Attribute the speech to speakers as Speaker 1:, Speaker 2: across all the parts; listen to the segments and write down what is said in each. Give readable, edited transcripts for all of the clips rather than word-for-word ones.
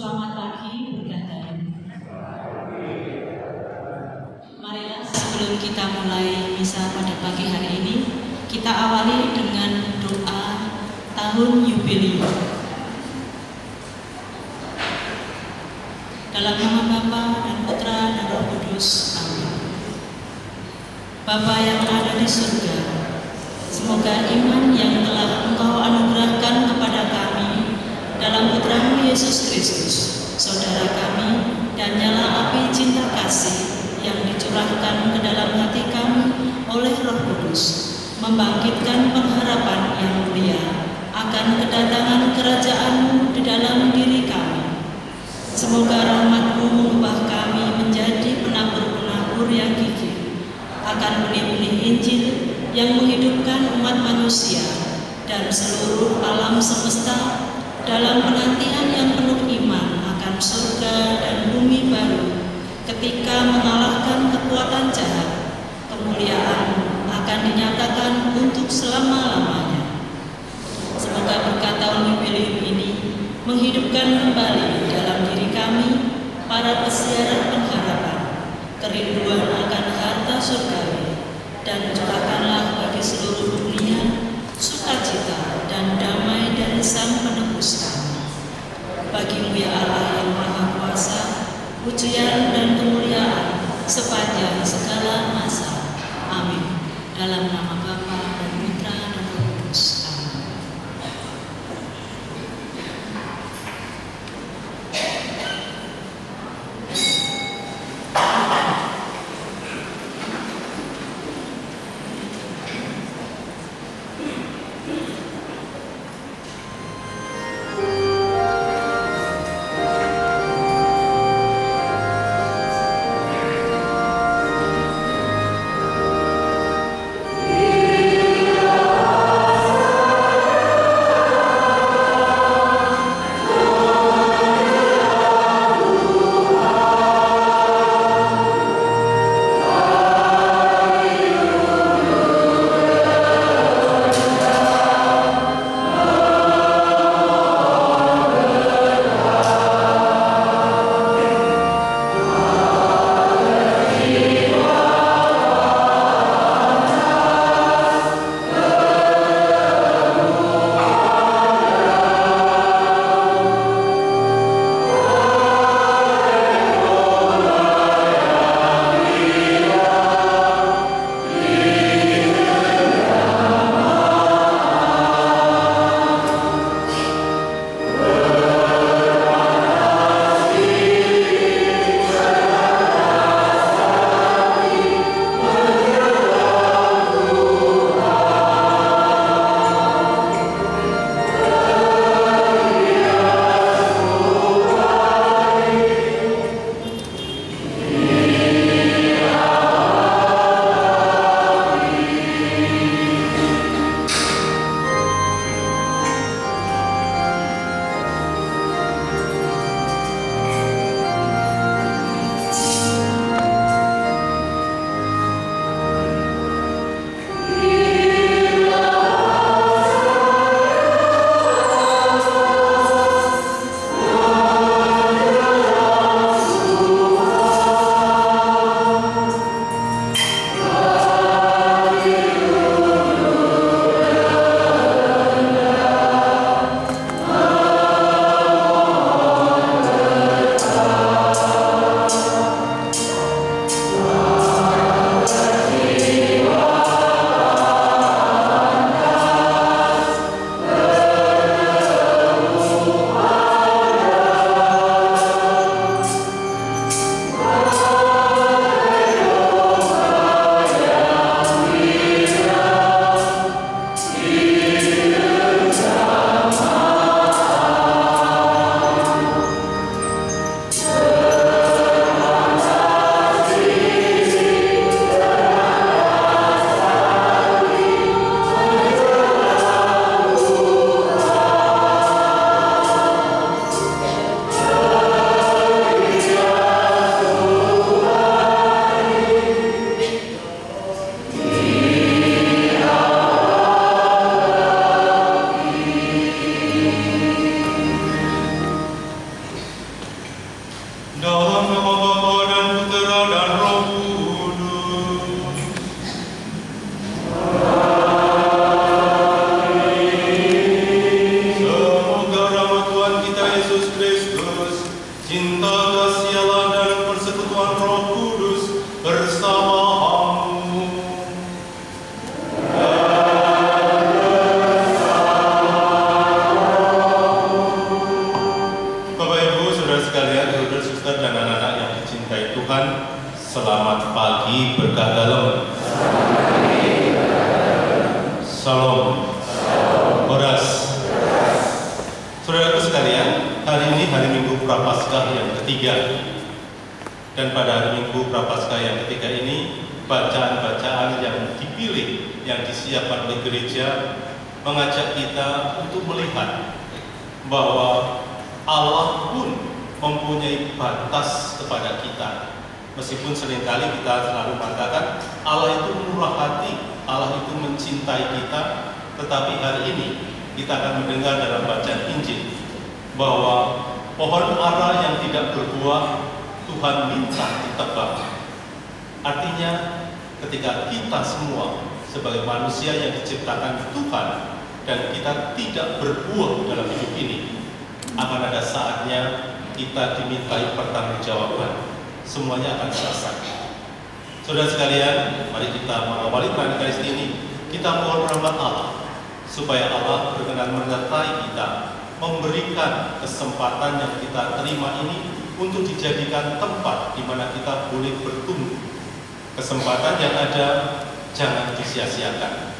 Speaker 1: Selamat pagi, berkata. Marilah sebelum kita mulai misa pada pagi hari ini, kita awali dengan doa tahun Yubileum. Dalam nama Bapa dan Putra dan Roh Kudus. Amin. Bapa yang ada di surga, semoga iman yang telah Engkau anugerahkan kepada kami dalam Putra-Mu Yesus Kristus, Saudara kami, dan nyala api cinta kasih yang dicurahkan ke dalam hati kami oleh Roh Kudus, membangkitkan pengharapan yang mulia akan kedatangan kerajaan-Mu di dalam diri kami. Semoga rahmat-Mu mengubah kami menjadi penabur-penabur yang gigih akan benih-benih Injil yang menghidupkan umat manusia dan seluruh alam semesta dalam penantian yang penuh iman akan surga dan bumi baru, ketika mengalahkan kekuatan jahat, kemuliaan akan dinyatakan untuk selama-lamanya. Semoga berkat tahun Yubileum ini menghidupkan kembali dalam diri kami para pesiarah pengharapan, kerinduan akan harta surgawi, dan curahkanlah bagi seluruh dunia sukacita dan damai dari Sang Penebus kami. Bagi-Mu ya Allah yang Maha Kuasa, pujian dan kemuliaan sepanjang segala masa. Amin. Dalam nama Bapa dan Putra dan Roh Kudus. Amin.
Speaker 2: Amin. bagi berkah dalam. Salam. Horas. Saudaraku sekalian, hari ini hari Minggu Prapaskah yang ketiga. Dan pada hari Minggu Prapaskah yang ketiga ini, bacaan-bacaan yang dipilih, yang disiapkan oleh gereja, mengajak kita untuk melihat bahwa Allah pun mempunyai batas kepada kita. Meskipun seringkali kita selalu mengatakan Allah itu murah hati, Allah itu mencintai kita, tetapi hari ini kita akan mendengar dalam bacaan Injil bahwa pohon ara yang tidak berbuah Tuhan minta ditebang. Artinya ketika kita semua sebagai manusia yang diciptakan Tuhan dan kita tidak berbuah dalam hidup ini, akan ada saatnya kita dimintai pertanggungjawaban. Semuanya akan selesai. Saudara sekalian, mari kita mengawali Tuhan Kristus ini. Kita mohon rahmat Allah supaya Allah berkenan menyertai kita, memberikan kesempatan yang kita terima ini untuk dijadikan tempat di mana kita boleh bertumbuh. Kesempatan yang ada jangan disia-siakan.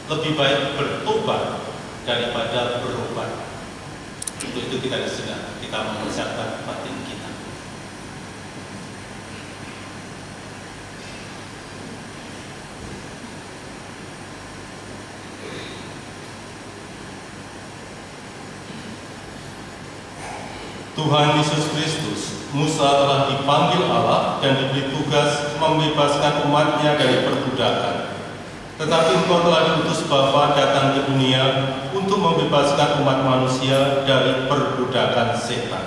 Speaker 2: Lebih baik bertobat daripada berobat. Untuk itu kita disini, kita mempersiapkan batin kita. Tuhan Yesus Kristus, Musa telah dipanggil Allah dan diberi tugas membebaskan umatnya dari perbudakan. Tetapi Engkau telah diutus Bapa datang ke dunia untuk membebaskan umat manusia dari perbudakan setan.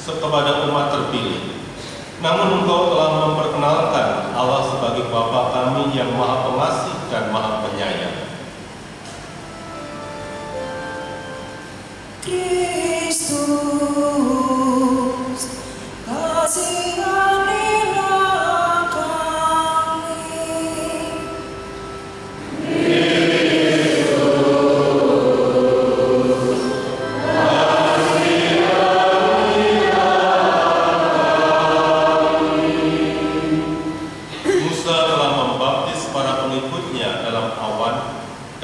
Speaker 2: Kepada umat terpilih. Namun Engkau telah memperkenalkan Allah sebagai Bapa kami yang Maha Pengasih dan Maha Penyayang.
Speaker 3: Kristus, kasihanilah kami.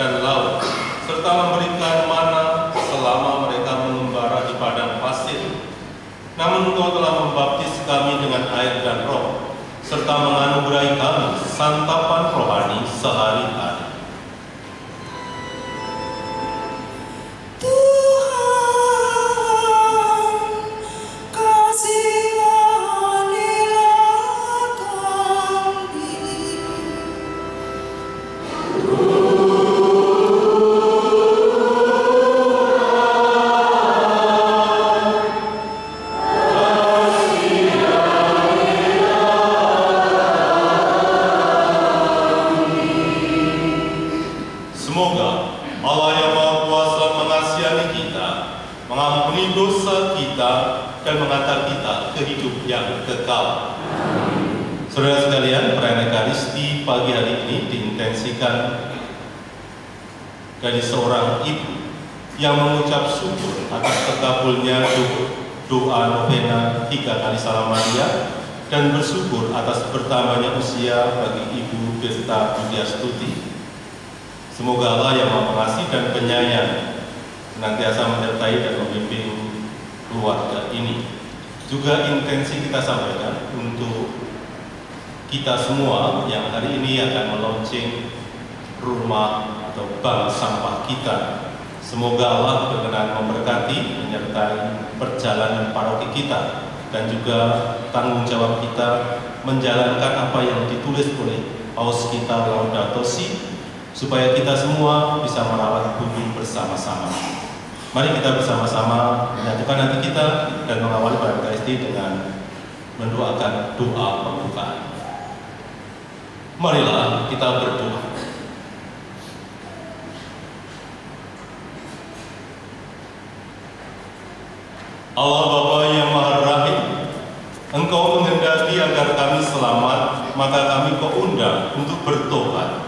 Speaker 2: Dan laut, serta memberikan mana selama mereka mengembara di padang pasir. Namun Engkau telah membaptis kami dengan air dan roh, serta menganugerahi kami santapan rohani sehari-hari. Saudara sekalian, perayaan Ekaristi pagi hari ini diintensikan dari seorang ibu yang mengucap syukur atas terkabulnya doa novena 3 kali Salam Maria dan bersyukur atas bertambahnya usia bagi Ibu Tirta Budiastuti. Semoga Allah yang Maha Pengasih dan Penyayang senantiasa menyertai dan membimbing keluarga ini. Juga intensi kita sampaikan untuk kita semua yang hari ini akan melaunching rumah atau bank sampah kita. Semoga Allah berkenan memberkati, menyertai perjalanan paroki kita, dan juga tanggung jawab kita menjalankan apa yang ditulis oleh Paus kita Laudato Si, supaya kita semua bisa merawat bumi bersama-sama. Mari kita bersama-sama menyatukan hati kita dan mengawali pada Ekaristi dengan mendoakan doa pembukaan. Marilah kita berdoa. Allah Bapa yang Maha Rahim, Engkau menghendaki agar kami selamat, maka kami Kau undang untuk bertobat.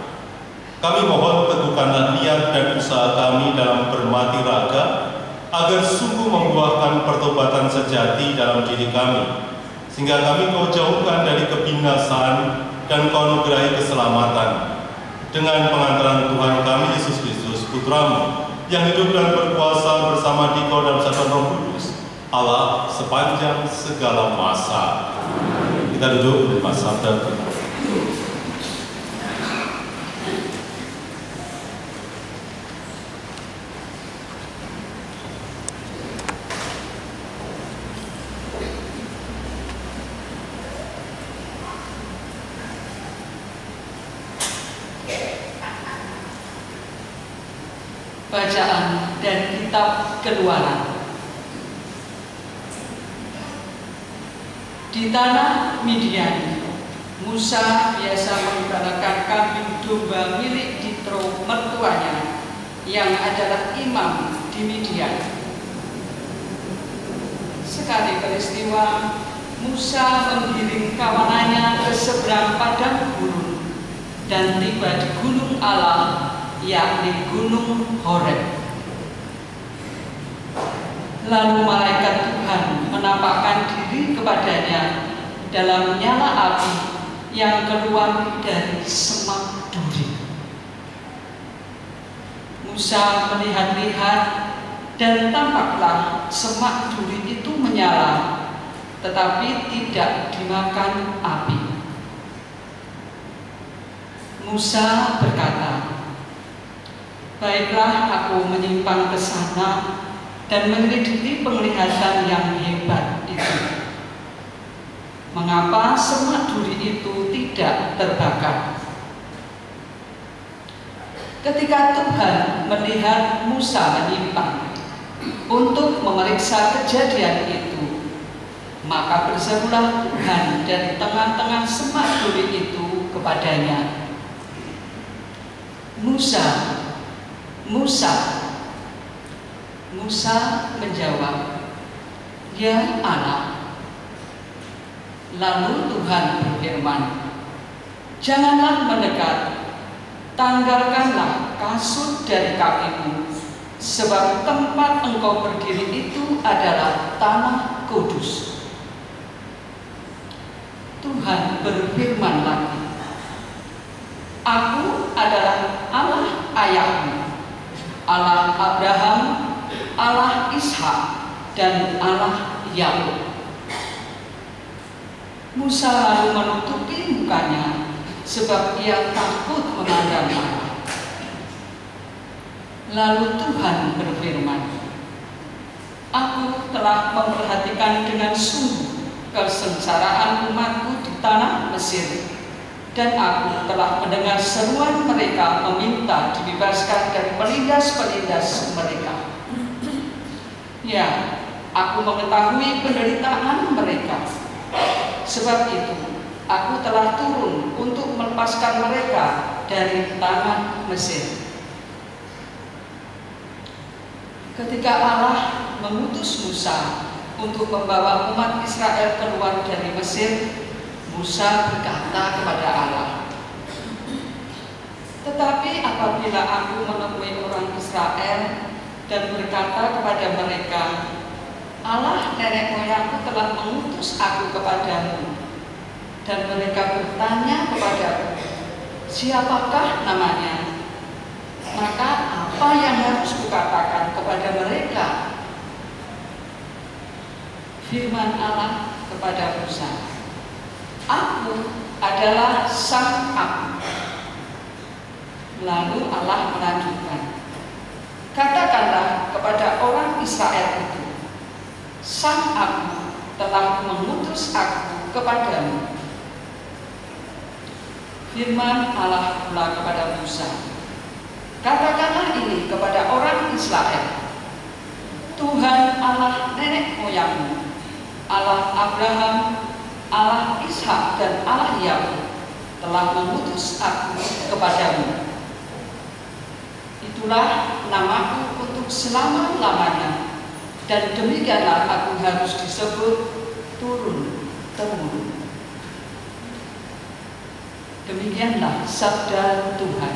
Speaker 2: Kami mohon teguhkanlah niat dan usaha kami dalam bermati raga, agar sungguh membuahkan pertobatan sejati dalam diri kami, sehingga kami Kau jauhkan dari kebinasaan dan Kau anugerahi keselamatan. Dengan pengantaran Tuhan kami Yesus Kristus, Putra-Mu, yang hidup dan berkuasa bersama Dikau dalam satu Roh Kudus, Allah sepanjang segala masa. Kita duduk menerima sabda Tuhan.
Speaker 4: Bacaan dari kitab Keluaran. Di tanah Midian, Musa biasa mengembalakan kambing domba milik Jitro mertuanya yang adalah imam di Midian. Sekali peristiwa, Musa menggiring kawanannya ke seberang padang gurun dan tiba di gunung Allah, yakni Gunung Horeb. Lalu malaikat Tuhan menampakkan diri kepadanya dalam nyala api yang keluar dari semak duri. Musa melihat-lihat dan tampaklah semak duri itu menyala, tetapi tidak dimakan api. Musa berkata, "Baiklah, aku menyimpang ke sana dan menyelidiki penglihatan yang hebat itu. Mengapa semak duri itu tidak terbakar?" Ketika Tuhan melihat Musa menyimpang untuk memeriksa kejadian itu, maka berserulah Tuhan dari tengah-tengah semak duri itu kepadanya, "Musa, Musa." Musa menjawab, "Ya Allah." Lalu Tuhan berfirman, "Janganlah mendekat, tanggalkanlah kasut dari kakimu, sebab tempat engkau berdiri itu adalah tanah kudus." Tuhan berfirman lagi, "Aku adalah Allah ayahmu, Allah Abraham, Allah Ishak, dan Allah Yakub." Musa lalu menutupi mukanya sebab ia takut memandang Allah. Lalu Tuhan berfirman, "Aku telah memperhatikan dengan sungguh kesengsaraan umatku di tanah Mesir, dan aku telah mendengar seruan mereka meminta dibebaskan dari pelindas-pelindas mereka. Ya, aku mengetahui penderitaan mereka. Sebab itu, aku telah turun untuk melepaskan mereka dari tanah Mesir." Ketika Allah mengutus Musa untuk membawa umat Israel keluar dari Mesir, Musa berkata kepada Allah, "Tetapi apabila aku menemui orang Israel dan berkata kepada mereka, Allah nenek moyangku telah mengutus aku kepadamu, dan mereka bertanya kepadaku, siapakah namanya? Maka apa yang harus kukatakan kepada mereka?" Firman Allah kepada Musa, "Aku adalah Sang Aku." Lalu Allah melanjutkan, "Katakanlah kepada orang Israel itu, Sang Aku telah mengutus aku kepadamu." Firman Allah pula kepada Musa, "Katakanlah ini kepada orang Israel, Tuhan Allah nenek moyangmu, Allah Abraham, Allah Ishak dan Allah Yakub telah mengutus aku kepadamu. Itulah namaku untuk selama-lamanya, dan demikianlah aku harus disebut turun-temurun. Demikianlah sabda Tuhan.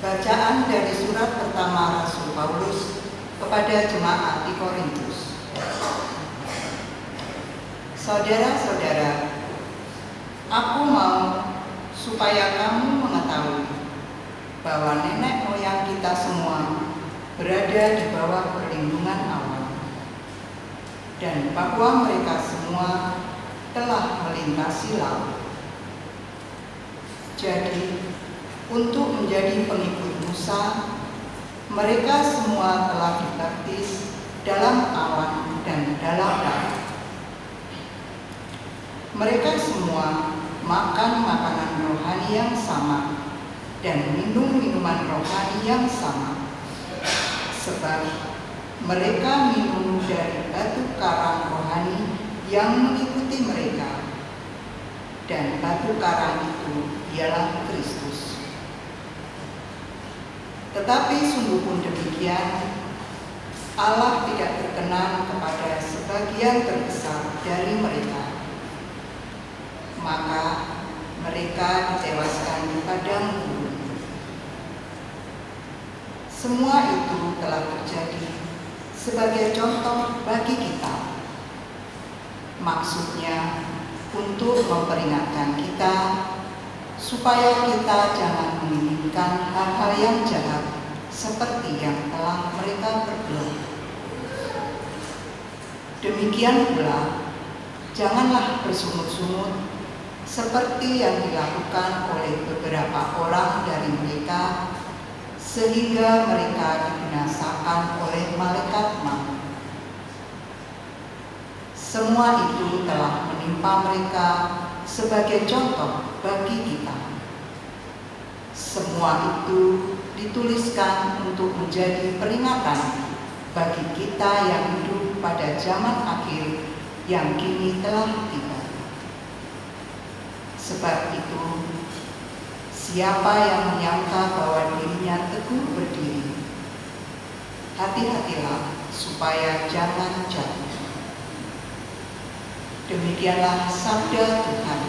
Speaker 5: Bacaan dari surat pertama Rasul Paulus kepada jemaat di Korintus. Saudara-saudara, aku mau supaya kamu mengetahui bahwa nenek moyang kita semua berada di bawah perlindungan Allah, dan bahwa mereka semua telah melintasi laut. Jadi, untuk menjadi pengikut Musa, mereka semua telah dibaptis dalam awan dan dalam darah. Mereka semua makan makanan rohani yang sama dan minum minuman rohani yang sama, sebab mereka minum dari batu karang rohani yang mengikuti mereka, dan batu karang itu ialah Kristus. Tetapi sungguh pun demikian, Allah tidak berkenan kepada sebagian terbesar dari mereka. Maka mereka ditewaskan di padang gurun. Semua itu telah terjadi sebagai contoh bagi kita. Maksudnya untuk memperingatkan kita supaya kita jangan menginginkan hal-hal yang jahat seperti yang telah mereka perbuat. Demikian pula, janganlah bersungut-sungut seperti yang dilakukan oleh beberapa orang dari mereka, sehingga mereka dibinasakan oleh malaikat maut. Semua itu telah menimpa mereka sebagai contoh bagi kita. Semua itu dituliskan untuk menjadi peringatan bagi kita yang hidup pada zaman akhir yang kini telah tiba. Sebab itu, siapa yang menyangka bahwa dirinya teguh berdiri, hati-hatilah supaya jangan jatuh. Demikianlah sabda Tuhan.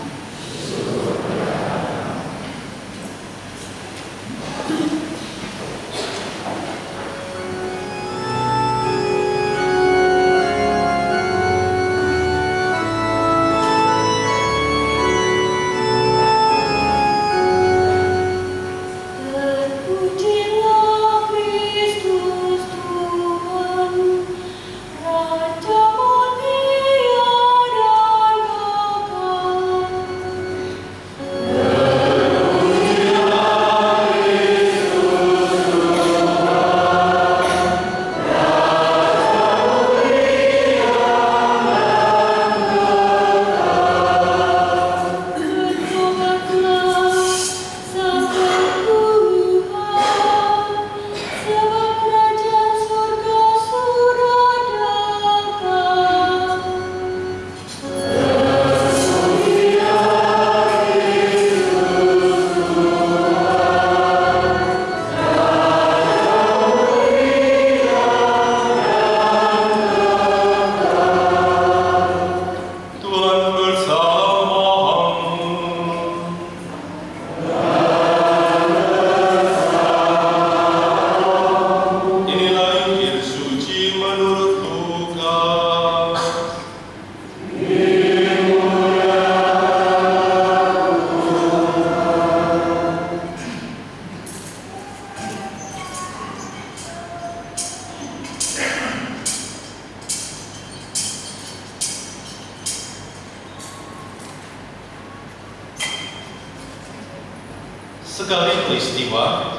Speaker 2: Sekali peristiwa,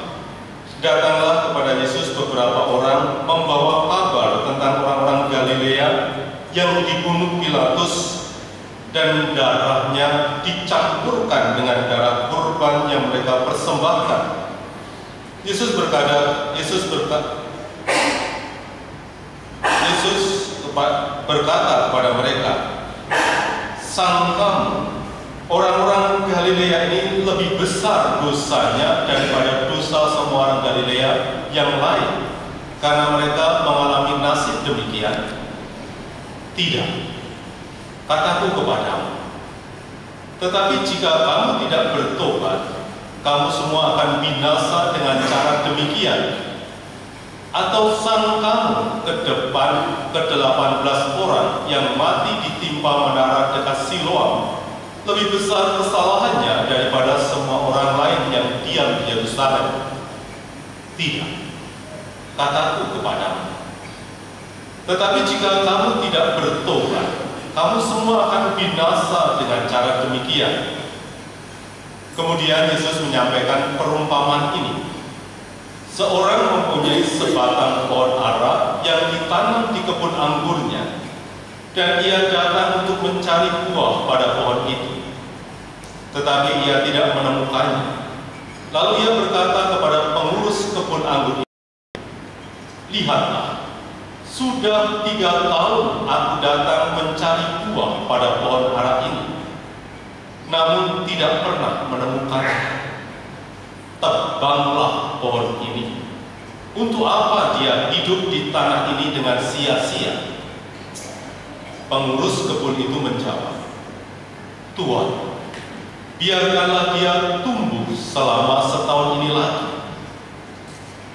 Speaker 2: datanglah kepada Yesus beberapa orang membawa kabar tentang orang-orang Galilea yang dibunuh Pilatus dan darahnya dicampurkan dengan darah kurban yang mereka persembahkan. Yesus berkata kepada mereka, "Sangkamu orang-orang Galilea ini lebih besar dosanya daripada dosa semua orang Galilea yang lain karena mereka mengalami nasib demikian? Tidak, kataku kepadamu. Tetapi jika kamu tidak bertobat, kamu semua akan binasa dengan cara demikian. Atau sangkamu ke depan ke-18 orang yang mati ditimpa menara dekat Siloam lebih besar kesalahannya daripada semua orang lain yang diam di Yerusalem? Tidak, kataku kepadamu. Tetapi jika kamu tidak bertobat, kamu semua akan binasa dengan cara demikian." Kemudian Yesus menyampaikan perumpamaan ini. Seorang mempunyai sebatang pohon ara yang ditanam di kebun anggurnya, dan ia datang untuk mencari buah pada pohon itu. Tetapi ia tidak menemukannya. Lalu ia berkata kepada pengurus kebun anggur itu, "Lihatlah, sudah 3 tahun aku datang mencari buah pada pohon ara ini, namun tidak pernah menemukannya. Tebanglah pohon ini. Untuk apa dia hidup di tanah ini dengan sia-sia?" Pengurus kebun itu menjawab, "Tuan, biarkanlah dia tumbuh selama setahun ini lagi.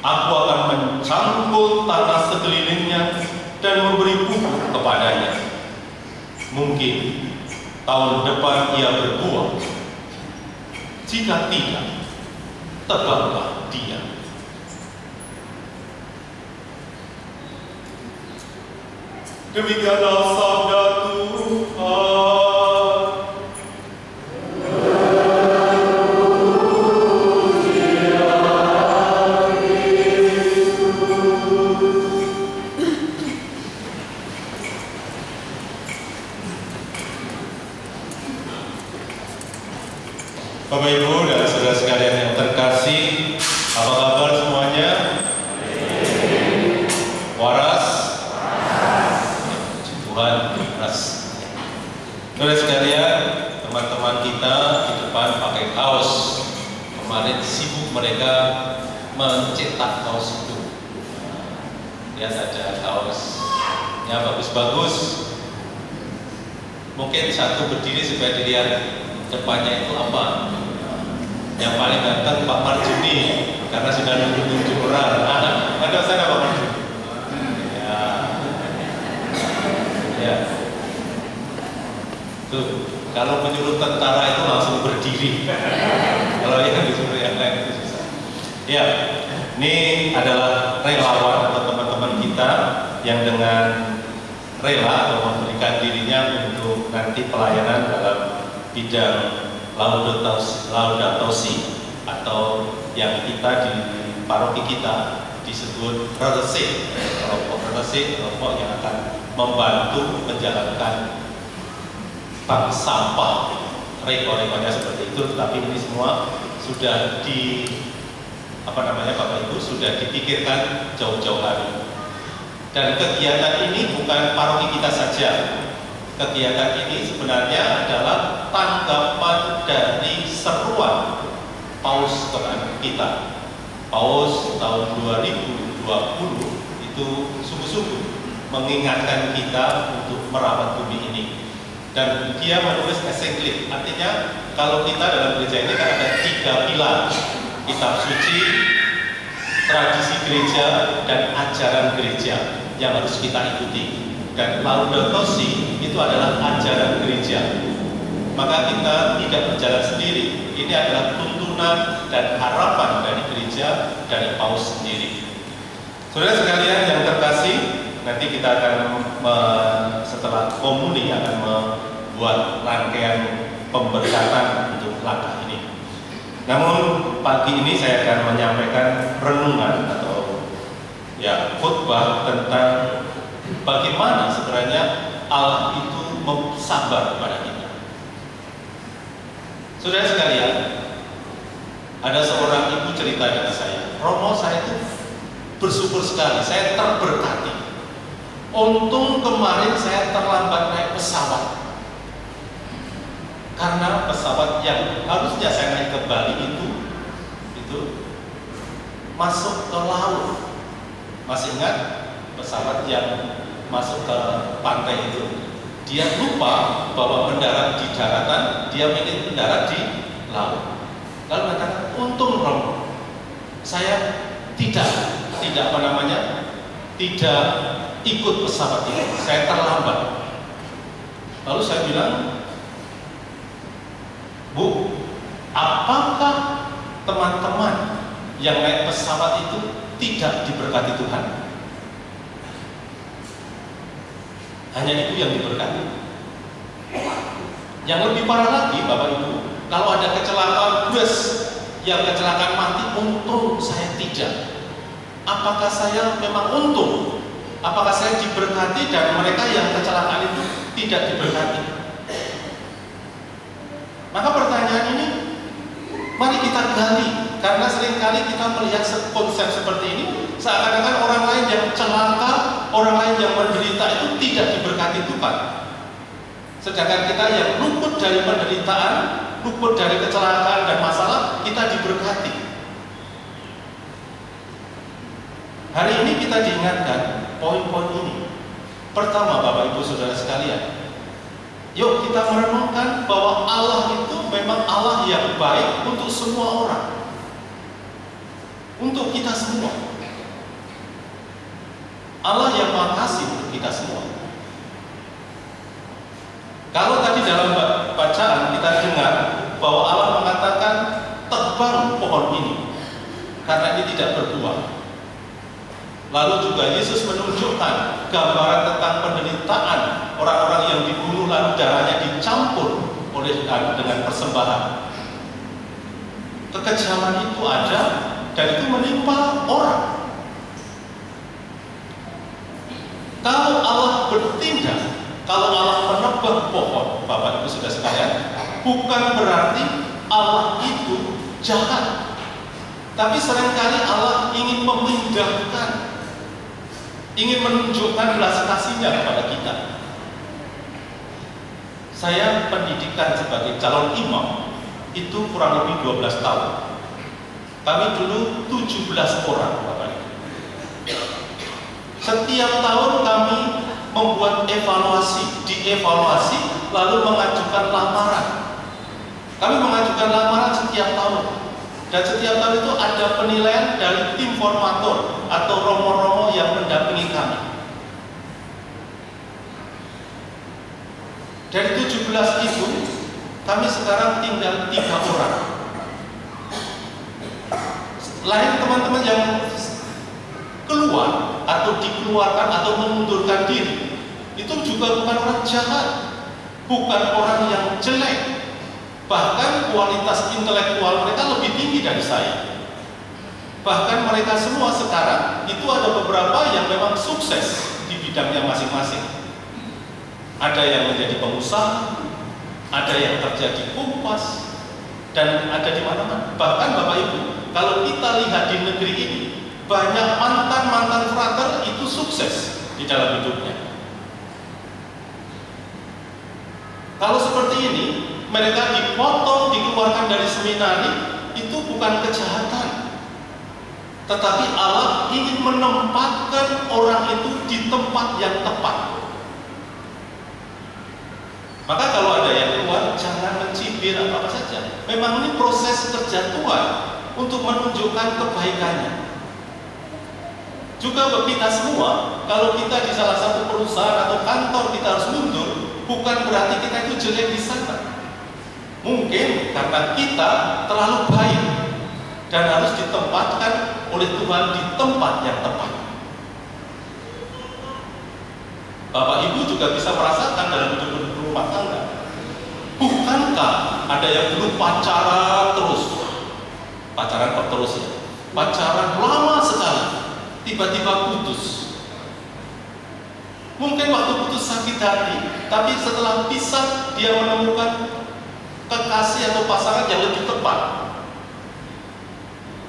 Speaker 2: Aku akan mencangkul tanah sekelilingnya dan memberi pupuk kepadanya. Mungkin tahun depan ia berbuah. Jika tidak, tebanglah dia." Demikianlah sabda Tuhan. Bapak Ibu dan saudara sekalian yang terkasih, Apa kabar semuanya? Waras? Tuhan waras. Saudara sekalian, teman-teman kita di depan pakai kaos. Kemarin sibuk mereka mencetak kaos itu. Lihat ada kaosnya bagus-bagus. Mungkin satu berdiri supaya dilihat depannya itu apa. Yang paling ganteng Pak Marjuni, karena sudah nunjuk orang. Ada sana Pak Marjuni. Ya. Tuh, kalau menyuruh tentara itu langsung berdiri. Kalau yang disuruh yang lain itu susah. Ya, ini adalah relawan atau teman-teman kita yang dengan rela atau memberikan dirinya untuk nanti pelayanan dalam bidang Laudato Si, atau yang kita di paroki kita disebut Relasi, kelompok yang akan membantu menjalankan bank sampah, rekor-rekornya seperti itu. Tapi ini semua sudah Bapak Ibu sudah dipikirkan jauh-jauh hari. Dan kegiatan ini bukan paroki kita saja. Kegiatan ini sebenarnya adalah tanggapan dari seruan Paus kepada kita. Paus tahun 2020 itu sungguh-sungguh mengingatkan kita untuk merawat bumi ini. Dan dia menulis ensiklik, artinya kalau kita dalam gereja ini kan ada 3 pilar: kitab suci, tradisi gereja, dan ajaran gereja yang harus kita ikuti. Dan Laudato Si itu adalah ajaran gereja. Maka kita tidak berjalan sendiri. Ini adalah tuntunan dan harapan dari gereja, dari Paus sendiri. Saudara sekalian yang terkasih, nanti kita akan setelah komuni akan membuat rangkaian pemberkatan untuk langkah ini. Namun pagi ini saya akan menyampaikan renungan atau khotbah tentang bagaimana sebenarnya Allah itu sabar kepada kita. Saudara sekalian, ada seorang ibu cerita dengan saya, Romo, saya itu bersyukur sekali, saya terberkati. Untung kemarin saya terlambat naik pesawat, karena pesawat yang harusnya saya naik ke Bali itu masuk ke laut. Masih ingat pesawat yang masuk ke pantai itu? Dia lupa bahwa mendarat di daratan, dia ingin mendarat di laut. Lalu mengatakan, untung Romo, saya tidak ikut pesawat ini, saya terlambat. Lalu saya bilang, Bu, apakah teman-teman yang naik pesawat itu tidak diberkati Tuhan? Hanya itu yang diberkati. Yang lebih parah lagi, Bapak Ibu, kalau ada kecelakaan bus yang kecelakaan mati, untung saya tidak. Apakah saya memang untung? Apakah saya diberkati dan mereka yang kecelakaan itu tidak diberkati? Maka pertanyaan ini mari kita gali, karena seringkali kita melihat konsep seperti ini seakan-akan orang lain yang celaka, orang lain yang menderita itu tidak diberkati Tuhan. Sedangkan kita yang luput dari penderitaan, luput dari kecelakaan dan masalah, kita diberkati. Hari ini kita diingatkan poin-poin ini. Pertama, Bapak Ibu Saudara sekalian, yuk kita merenungkan bahwa Allah itu memang Allah yang baik untuk semua orang, untuk kita semua. Allah yang Maha Kasih untuk kita semua. Kalau tadi dalam bacaan kita dengar bahwa Allah mengatakan tebang pohon ini karena ini tidak berbuah. Lalu juga Yesus menunjukkan gambaran tentang penderitaan orang-orang yang dibunuh lalu darahnya dicampur dengan persembahan. Kekejaman itu ada dan itu menimpa orang. Kalau Allah bertindak, kalau Allah menebang pohon, Bapak Ibu Saudara sekalian, bukan berarti Allah itu jahat. Tapi seringkali Allah ingin memindahkan, ingin menunjukkan belas kasih-Nya kepada kita. Saya pendidikan sebagai calon imam itu kurang lebih 12 tahun. Kami dulu 17 orang, Bapak Ibu. Setiap tahun kami membuat evaluasi, dievaluasi, lalu mengajukan lamaran. Kami mengajukan lamaran setiap tahun. Dan setiap tahun itu ada penilaian dari tim formator atau romo-romo yang mendampingi kami. Dari 17 itu, kami sekarang tinggal 3 orang. Lain teman-teman yang keluar atau dikeluarkan atau mengundurkan diri, itu juga bukan orang jahat, bukan orang yang jelek. Bahkan kualitas intelektual mereka lebih tinggi dari saya. Bahkan mereka semua sekarang itu ada beberapa yang memang sukses di bidangnya masing-masing. Ada yang menjadi pengusaha, ada yang kerja di Kompas, dan ada di mana-mana. Bahkan Bapak Ibu, kalau kita lihat di negeri ini, banyak mantan-mantan frater itu sukses di dalam hidupnya. Kalau seperti ini, mereka dipotong, dikeluarkan dari seminari, itu bukan kejahatan. Tetapi Allah ingin menempatkan orang itu di tempat yang tepat. Maka kalau ada yang keluar, jangan mencibir apa-apa saja. Memang ini proses kerja Tuhan untuk menunjukkan kebaikannya. Juga bagi kita semua, kalau kita di salah satu perusahaan atau kantor kita harus mundur, bukan berarti kita itu jelek di sana. Mungkin karena kita terlalu baik dan harus ditempatkan oleh Tuhan di tempat yang tepat. Bapak Ibu juga bisa merasakan dalam hidup rumah tangga. Bukankah ada yang dulu pacaran terus, pacaran kok terus ya, pacaran lama sekali, tiba-tiba putus. Mungkin waktu putus sakit hati, tapi setelah pisah dia menemukan kekasih atau pasangan yang lebih tepat.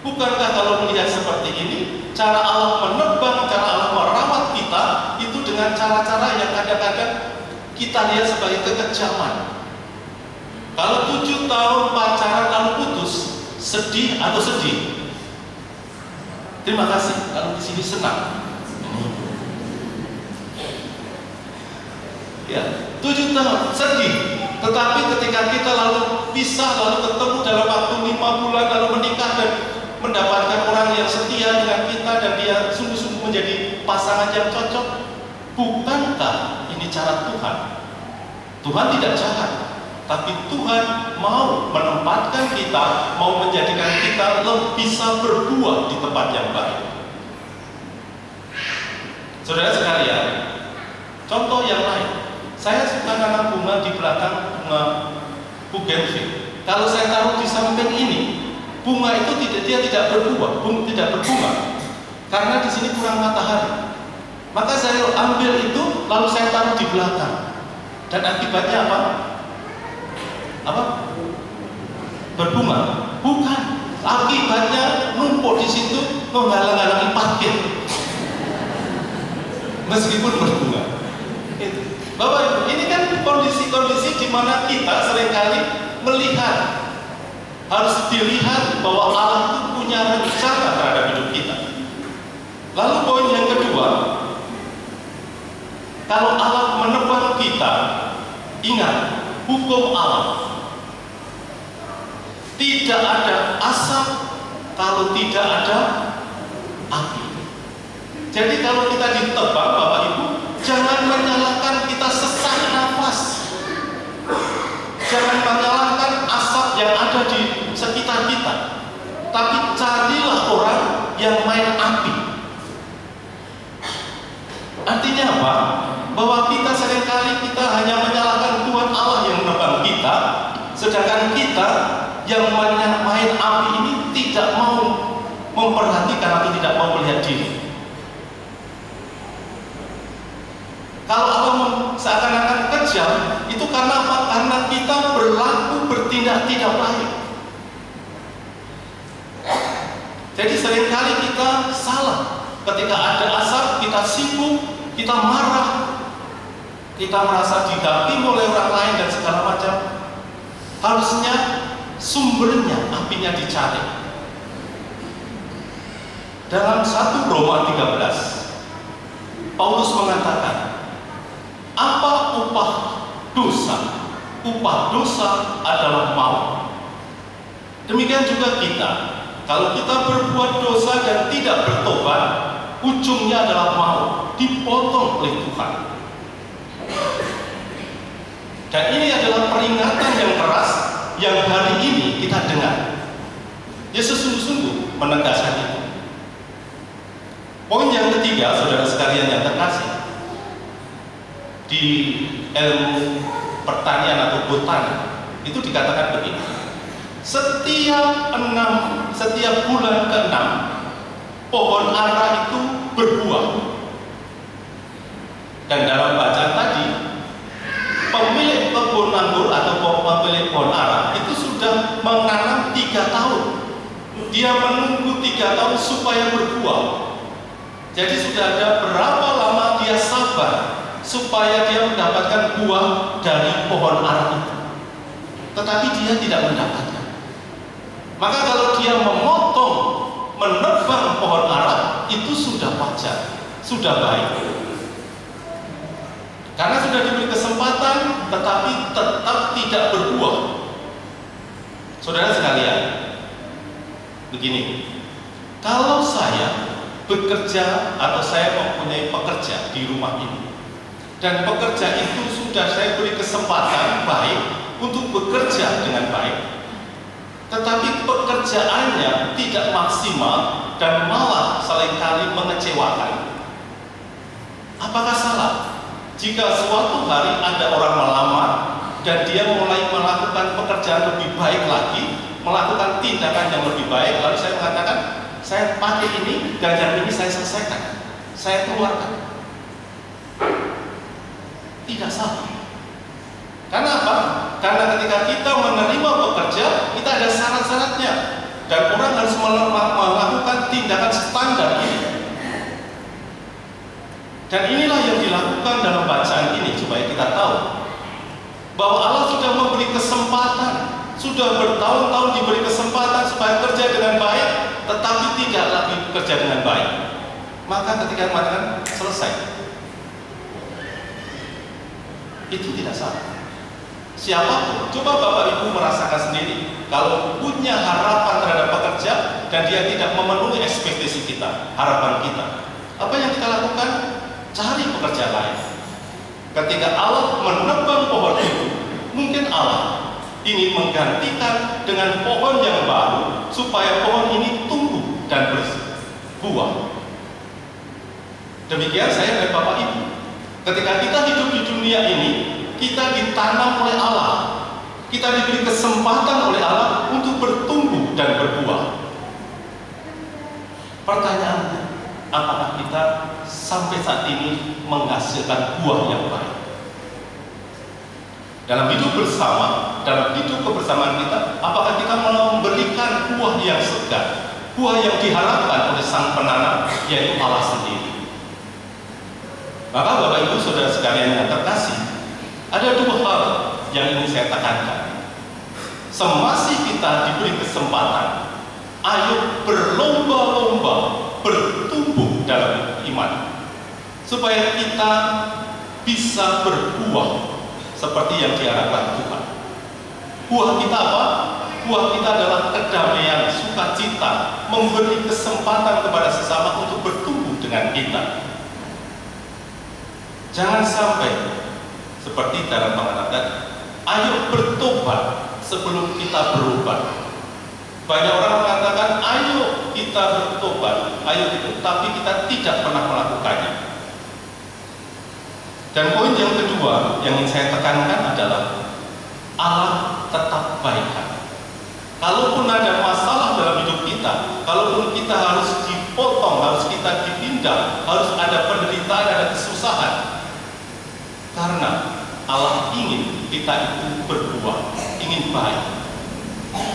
Speaker 2: Bukankah kalau melihat seperti ini, cara Allah menebang, cara Allah merawat kita itu dengan cara-cara yang kadang-kadang kita lihat sebagai kekejaman. Kalau 7 tahun pacaran lalu putus, sedih atau sedih? Terima kasih. Kalau di sini senang. Ya, 7 tahun sedih. Tetapi ketika kita lalu pisah, lalu ketemu dalam waktu 5 bulan, lalu menikah dan mendapatkan orang yang setia dengan kita dan dia sungguh-sungguh menjadi pasangan yang cocok, bukankah ini cara Tuhan? Tuhan tidak jahat, tapi Tuhan mau menempatkan kita, mau menjadikan kita bisa berbuah di tempat yang baik. Saudara sekalian, contoh yang lain. Saya suka nanam bunga di belakang bunga bougainville. Kalau saya taruh di samping ini, bunga itu dia tidak berbuah, tidak berbunga, karena di sini kurang matahari. Maka saya ambil itu, lalu saya taruh di belakang, dan akibatnya apa? Apa? Berbunga? Bukan. Akibatnya numpuk di situ, menghalang-halangi parkir, meskipun berbunga. Bapak Ibu, ini kan kondisi-kondisi di mana kita seringkali melihat, harus dilihat bahwa Allah itu punya rencana terhadap hidup kita. Lalu poin yang kedua, kalau Allah menebang kita, ingat hukum Allah. Tidak ada asap kalau tidak ada api. Jadi kalau kita ditebang, Bapak Ibu, jangan menyalahkan kita sesak nafas. Jangan menyalahkan asap yang ada di sekitar kita. Tapi carilah orang yang main api. Artinya apa? Bahwa kita seringkali kita hanya menyalahkan Tuhan Allah yang menebang kita, sedangkan kita yang main api ini tidak mau memperhatikan atau tidak mau melihat diri. Kalau Allah seakan-akan kejam, itu karena apa? Karena kita berlaku bertindak tidak baik. Jadi seringkali kita salah. Ketika ada asap, kita sibuk, kita marah, kita merasa dihakimi oleh orang lain dan segala macam. Harusnya sumbernya, apinya dicari. Dalam 1 Roma 13, Paulus mengatakan, apa upah dosa? Upah dosa adalah maut. Demikian juga kita. Kalau kita berbuat dosa dan tidak bertobat, ujungnya adalah maut, dipotong oleh Tuhan. Dan ini adalah peringatan yang keras yang hari ini kita dengar. Yesus sungguh-sungguh menegaskan itu. Poin yang ketiga, saudara sekalian yang terkasih, di ilmu pertanian atau botani itu dikatakan begini: setiap bulan ke-6 pohon ara itu berbuah. Dan dalam bacaan tadi, pemilik kebun anggur atau pemilik pohon ara itu sudah menanam 3 tahun. Dia menunggu 3 tahun supaya berbuah. Jadi sudah ada berapa lama dia sabar supaya dia mendapatkan buah dari pohon ara itu. Tetapi dia tidak mendapatkan. Maka kalau dia memotong, menebang pohon ara, itu sudah wajar, sudah baik. Karena sudah diberi kesempatan, tetapi tetap tidak berbuah. Saudara sekalian, begini, kalau saya bekerja atau saya mempunyai pekerja di rumah ini, dan pekerja itu sudah saya beri kesempatan baik untuk bekerja dengan baik, tetapi pekerjaannya tidak maksimal dan malah seringkali mengecewakan, apakah salah jika suatu hari ada orang melamar dan dia mulai melakukan pekerjaan lebih baik lagi, melakukan tindakan yang lebih baik, lalu saya mengatakan, saya pakai ini, gajar ini saya selesaikan, saya keluarkan? Tidak salah. Karena apa? Karena ketika kita menerima pekerja, kita ada syarat-syaratnya, dan orang harus melakukan tindakan standar ini. Dan inilah yang dilakukan dalam bacaan ini, supaya kita tahu bahwa Allah sudah memberi kesempatan, sudah bertahun-tahun diberi kesempatan supaya kerja dengan baik, tetapi tidak lagi bekerja dengan baik. Maka ketika mengatakan selesai, itu tidak salah. Siapapun, coba Bapak Ibu merasakan sendiri, kalau punya harapan terhadap pekerja dan dia tidak memenuhi ekspektasi kita, harapan kita, apa yang kita lakukan? Cari pekerja lain. Ketika Allah menebang pohon itu, mungkin Allah ingin menggantikan dengan pohon yang baru supaya pohon ini tumbuh dan berbuah. Demikian saya dan Bapak Ibu. Ketika kita hidup di dunia ini, kita ditanam oleh Allah. Kita diberi kesempatan oleh Allah untuk bertumbuh dan berbuah. Pertanyaannya, apakah kita sampai saat ini menghasilkan buah yang baik? Dalam hidup bersama, dalam hidup kebersamaan kita, apakah kita memberikan buah yang segar, buah yang diharapkan oleh sang penanam, yaitu Allah sendiri? Maka Bapak Ibu Saudara sekalian yang terkasih, ada 2 hal yang ingin saya tekankan. Semasih kita diberi kesempatan, ayo berlomba-lomba bertumbuh dalam iman, supaya kita bisa berbuah seperti yang diharapkan Tuhan. Buah kita apa? Buah kita adalah kedamaian, sukacita, memberi kesempatan kepada sesama untuk bertumbuh dengan kita. Jangan sampai seperti dalam mengatakan, ayo bertobat sebelum kita berubah. Banyak orang mengatakan, ayo kita bertobat, ayo itu, tapi kita tidak pernah melakukannya. Dan poin yang kedua yang ingin saya tekankan adalah Allah tetap baik. Kalaupun ada masalah dalam hidup kita, kalaupun kita harus dipotong, harus kita dipindah, harus ada penderitaan, ada kesusahan, karena Allah ingin kita itu berbuah, ingin baik.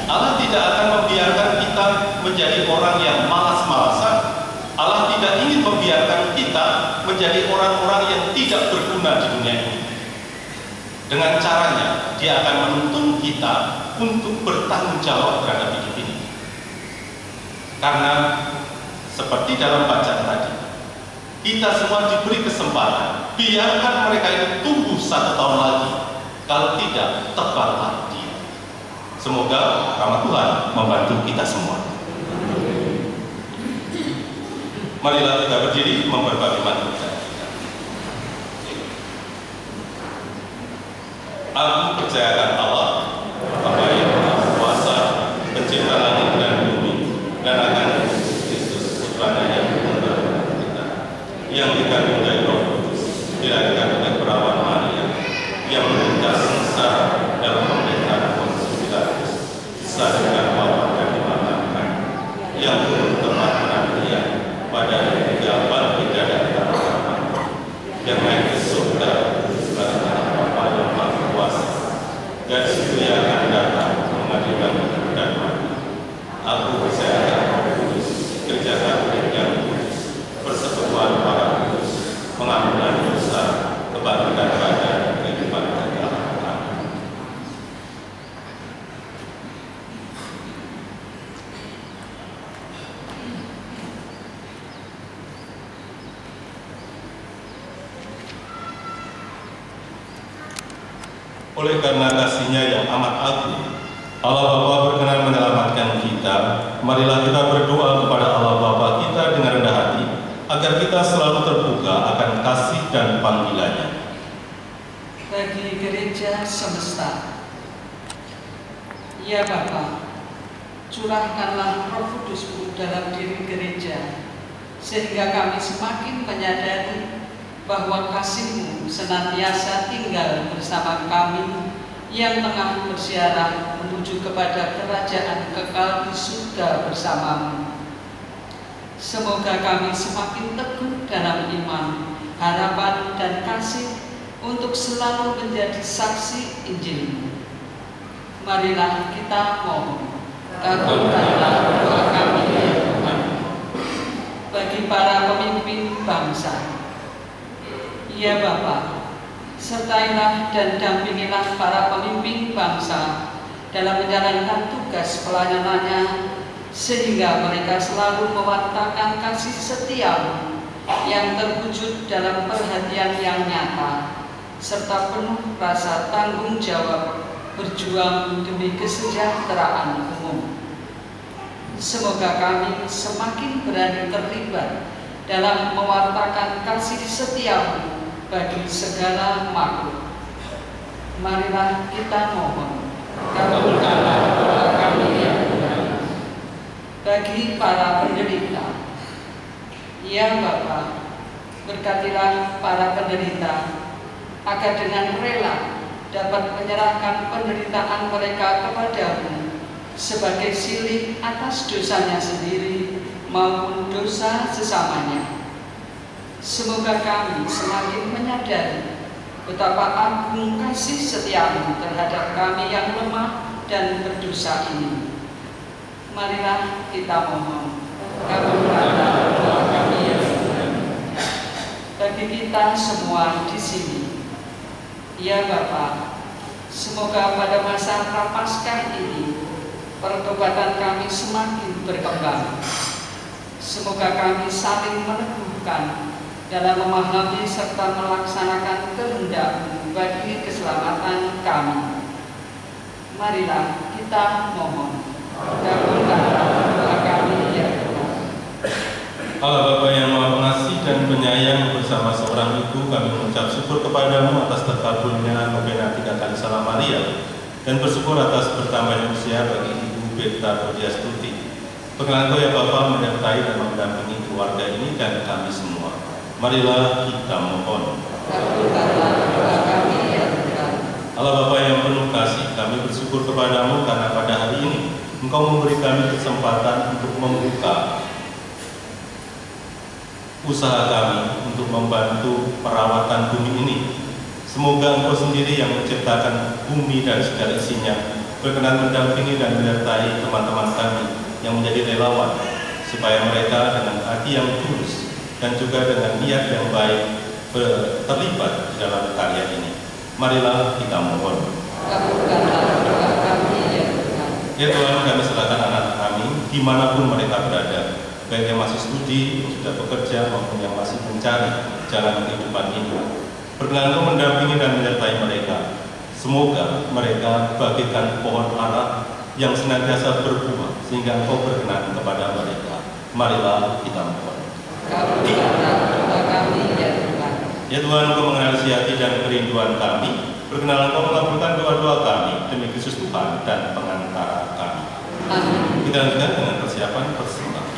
Speaker 2: Allah tidak akan membiarkan kita menjadi orang yang malas-malasan. Allah tidak ingin membiarkan kita menjadi orang-orang yang tidak berguna di dunia ini. Dengan caranya, Dia akan menuntun kita untuk bertanggung jawab terhadap hidup ini. Karena seperti dalam bacaan tadi, kita semua diberi kesempatan. Biarkan mereka itu tumbuh 1 tahun lagi. Kalau tidak, tebarlah dia. Semoga rahmat Tuhan membantu kita semua. Marilah kita berdiri memperbaiki iman kita. Aku percayakan Allah, Bapa yang Maha Kuasa, Pencipta langit dan bumi, dan akan Kristus Putranya yang tunggal kita, yang dikandung dari Roh Kudus, dilahirkan oleh perawan Maria, yang menderita sengsara dalam pemerintahan Pontius Pilatus, disalibkan, wafat dan dimakamkan, yang turun tempat penantian pada hari ketiga bangkit dari antara mati, yang naik ke surga sebagai anak Bapa yang Maha Kuasa, dan situ yang akan datang mengadilkan hidup dan mati. Aku percaya akan Roh Kudus, gereja Katolik yang kudus, persekutuan para kudus, pengampunan dosa, kebangkitan badan, dan kehidupan kekal. Amin. Oleh karena kasih-Nya yang amat agung, Allah Bapa berkenan menyelamatkan kita. Marilah kita berdoa kepada Allah Bapa kita dengan rendah hati, agar kita selalu terbuka akan kasih dan panggilan-Nya.
Speaker 4: Bagi gereja semesta, ya Bapa, curahkanlah Roh Kudus-Mu dalam diri gereja, sehingga kami semakin menyadari bahwa kasih-Mu senantiasa tinggal bersama kami yang tengah bersiarah menuju kepada kerajaan kekal di surga bersama-Mu. Semoga kami semakin teguh dalam iman, harapan, dan kasih untuk selalu menjadi saksi Injil-Mu. Marilah kita mohon, kabulkanlah doa kami ya Tuhan. Bagi para pemimpin bangsa, ya Bapa, sertailah dan dampingilah para pemimpin bangsa dalam menjalankan tugas pelayanannya, sehingga mereka selalu mewartakan kasih setia yang terwujud dalam perhatian yang nyata, serta penuh rasa tanggung jawab berjuang demi kesejahteraan umum. Semoga kami semakin berani terlibat dalam mewartakan kasih setia bagi segala makhluk. Marilah kita mohon, kabulkanlah doa kami ya Tuhan. Bagi para penderita, ya Bapa, berkatilah para penderita, agar dengan rela dapat menyerahkan penderitaan mereka kepadamu sebagai silih atas dosanya sendiri maupun dosa sesamanya. Semoga kami semakin menyadari betapa agung kasih setia-Mu terhadap kami yang lemah dan berdosa ini. Marilah kita mohon, kabulkanlah doa kami ya Tuhan. Bagi kita semua di sini, ya Bapa, semoga pada masa Prapaskah ini pertobatan kami semakin berkembang. Semoga kami saling meneguhkan dalam memahami serta melaksanakan kehendak-Mu bagi keselamatan kami. Marilah kita mohon, kabulkanlah doa kami ya Tuhan.
Speaker 2: Allah Bapa yang Maha Pengasih dan Penyayang, bersama seorang ibu kami mengucap syukur kepadamu atas terkabulnya novena 3 kali Salam Maria, dan bersyukur atas bertambahnya usia bagi Ibu Berta Pujiastuti. Berkenan ya Bapa menyertai dan mendampingi keluarga ini dan kami semua. Marilah kita mohon,
Speaker 4: kabulkanlah doa kami ya Tuhan.
Speaker 2: Allah Bapa yang penuh kasih, kami bersyukur kepadamu karena pada hari ini Engkau memberi kami kesempatan untuk membuka usaha kami untuk membantu perawatan bumi ini. Semoga Engkau sendiri yang menciptakan bumi dan segala isinya berkenan mendampingi dan menyertai teman-teman kami yang menjadi relawan, supaya mereka dengan hati yang tulus dan juga dengan niat yang baik terlibat di dalam karya ini. Marilah kita mohon.
Speaker 4: Kabulkanlah doa kami ya Tuhan.
Speaker 2: Ya Tuhan, kami serahkan anak-anak kami dimanapun mereka berada, baik yang masih studi, yang sudah bekerja, maupun yang masih mencari jalan kehidupan ini. Berkenan Engkau mendampingi dan menyertai mereka. Semoga mereka bagikan pohon ara yang senantiasa berbuah, sehingga Engkau berkenan kepada mereka. Marilah kita mohon.
Speaker 4: Kabulkanlah doa kami ya Tuhan.
Speaker 2: Ya Tuhan, Engkau mengenal isi hati dan kerinduan kami. Berkenan Engkau mengabulkan doa-doa kami demi Kristus Tuhan dan pengantara kami.
Speaker 4: Amin.
Speaker 2: Kita lanjutkan dengan persiapan persembahan.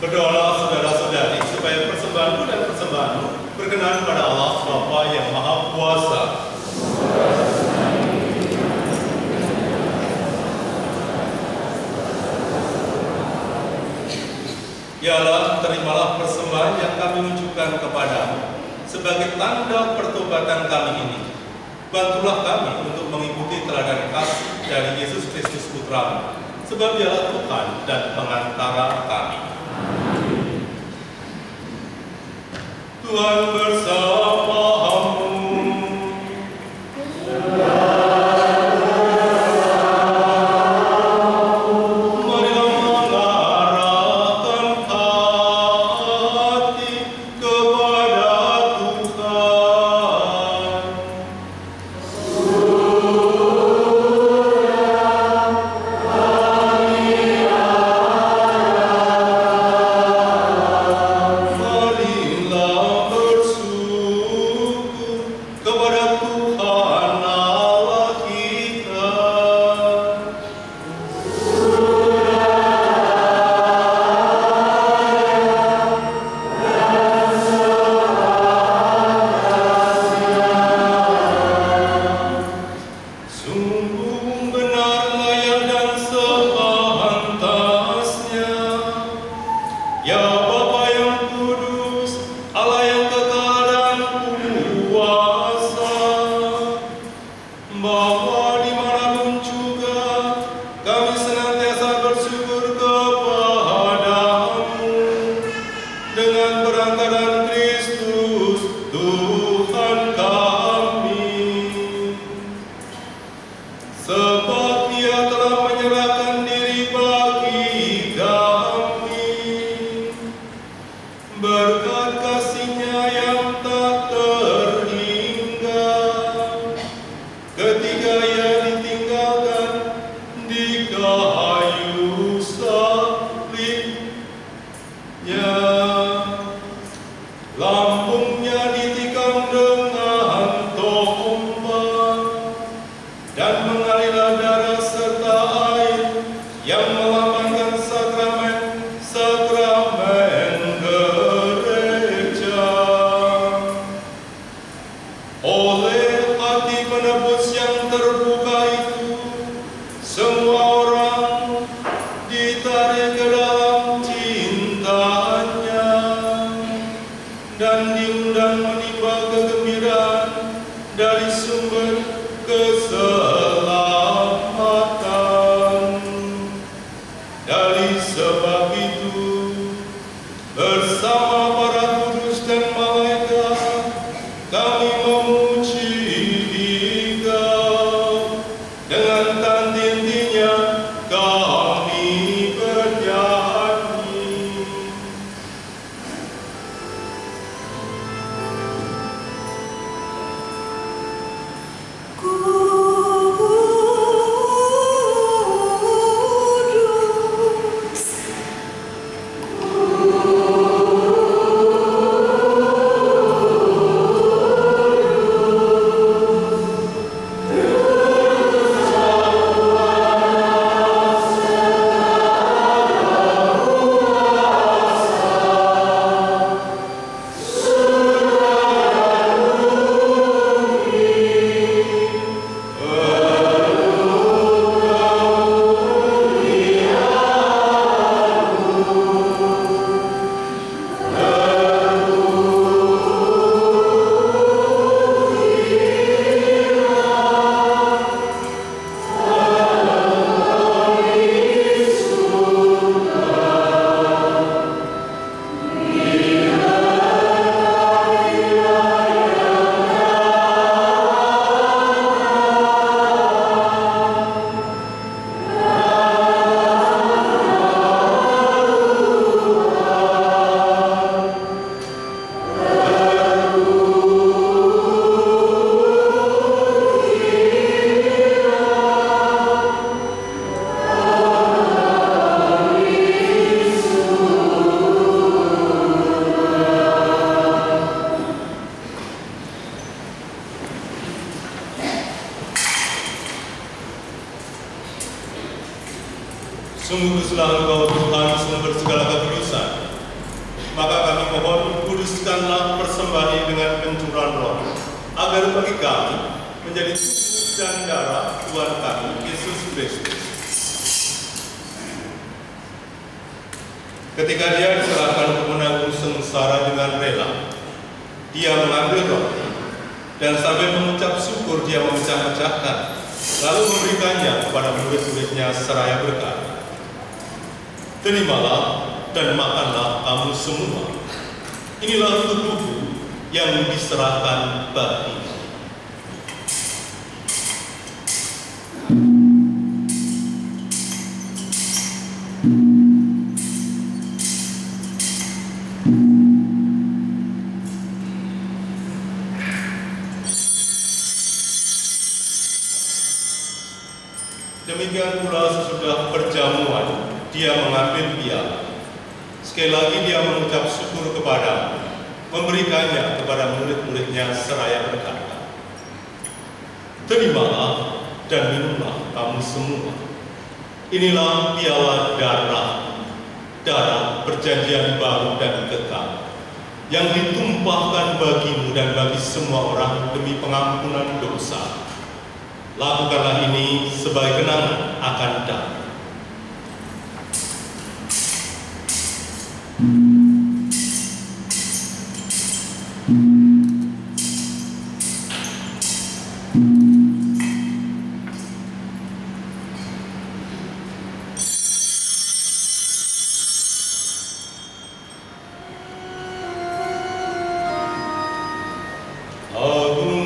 Speaker 2: Berdoalah saudara-saudari supaya persembahanku dan persembahanmu berkenan pada Allah Bapa yang Maha Kuasa. Ya Allah, terimalah persembahan yang kami unjukkan kepadamu sebagai tanda pertobatan kami ini. Bantulah kami untuk mengikuti teladan kasih dari Yesus Kristus Putra-Mu, sebab Dialah Tuhan dan pengantara kami. Tuhan bersamamu.
Speaker 6: berkuasa, bahwa dimanapun juga kami senantiasa bersyukur kepadamu dengan perantaraan Kristus Tuhan kami, sebab Dia telah menyerahkan diri bagi kami berkat kasih-Nya yang tak terhingga ketika Ia ditinggalkan di kayu salibnya. Lambungnya ditikam dengan tombak dan mengalirlah darah serta air yang melambangkan sakramen gereja. Oleh hati penebus yang terbuka itu, semua orang ditarik ke dalam cintanya dan diundang menimba kegembiraan dari sumber keselamatan. Dari sebab itu, bersama para kudus dan malaikat, kami memuji Dikau. Dengan tandintinya kami bernyanyi.
Speaker 3: Kudus,
Speaker 6: Sungguh kuduslah Engkau Tuhan, sumber segala kekudusan. Maka kami mohon, kuduskanlah persembahan ini dengan pencurahan roh, agar bagi kami menjadi tubuh dan darah Tuhan kami, Yesus Kristus. Ketika Dia diserahkan untuk menanggung sengsara dengan rela, Dia mengambil roti, dan sambil mengucap syukur Dia memecah-mecahkan, lalu memberikannya kepada murid-muridnya seraya berkata, "Terimalah dan makanlah kamu semua. Inilah tubuhku yang diserahkan bagimu." Demikian pula sesudah perjamuan, Dia mengambil piala. Sekali lagi Dia mengucap syukur kepada, memberikannya kepada murid-muridnya seraya berkata, "Terimalah dan minumlah kamu semua. Inilah piala darah perjanjian baru dan kekal, yang ditumpahkan bagimu dan bagi semua orang demi pengampunan dosa. Lakukanlah ini sebagai kenangan akan damai."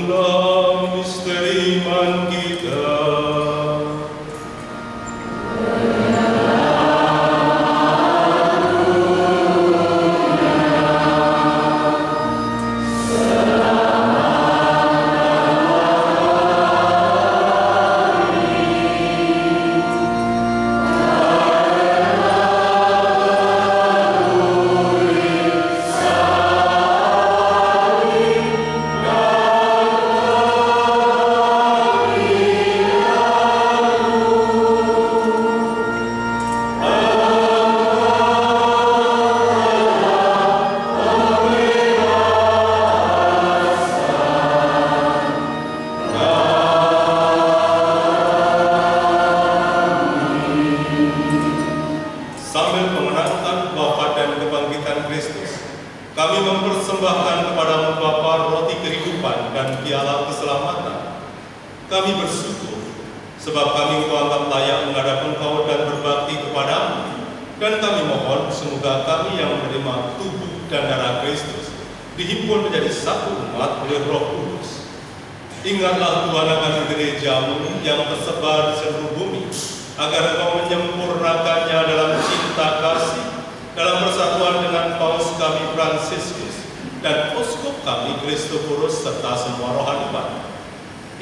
Speaker 6: Dalam misteri iman kita, kami mempersembahkan kepadamu Bapa roti kehidupan dan piala keselamatan. Kami bersyukur sebab kami Engkau anggap layak menghadap Engkau dan berbakti kepadamu. Dan kami mohon semoga kami yang menerima tubuh dan darah Kristus dihimpun menjadi satu umat oleh Roh Kudus. Ingatlah Tuhan akan gerejamu yang tersebar di seluruh bumi, agar Engkau menyempurnakannya dalam cinta kasih, dalam persatuan dengan Paus kami Fransiskus dan Uskup kami Kristoforus serta semua rohaniwan.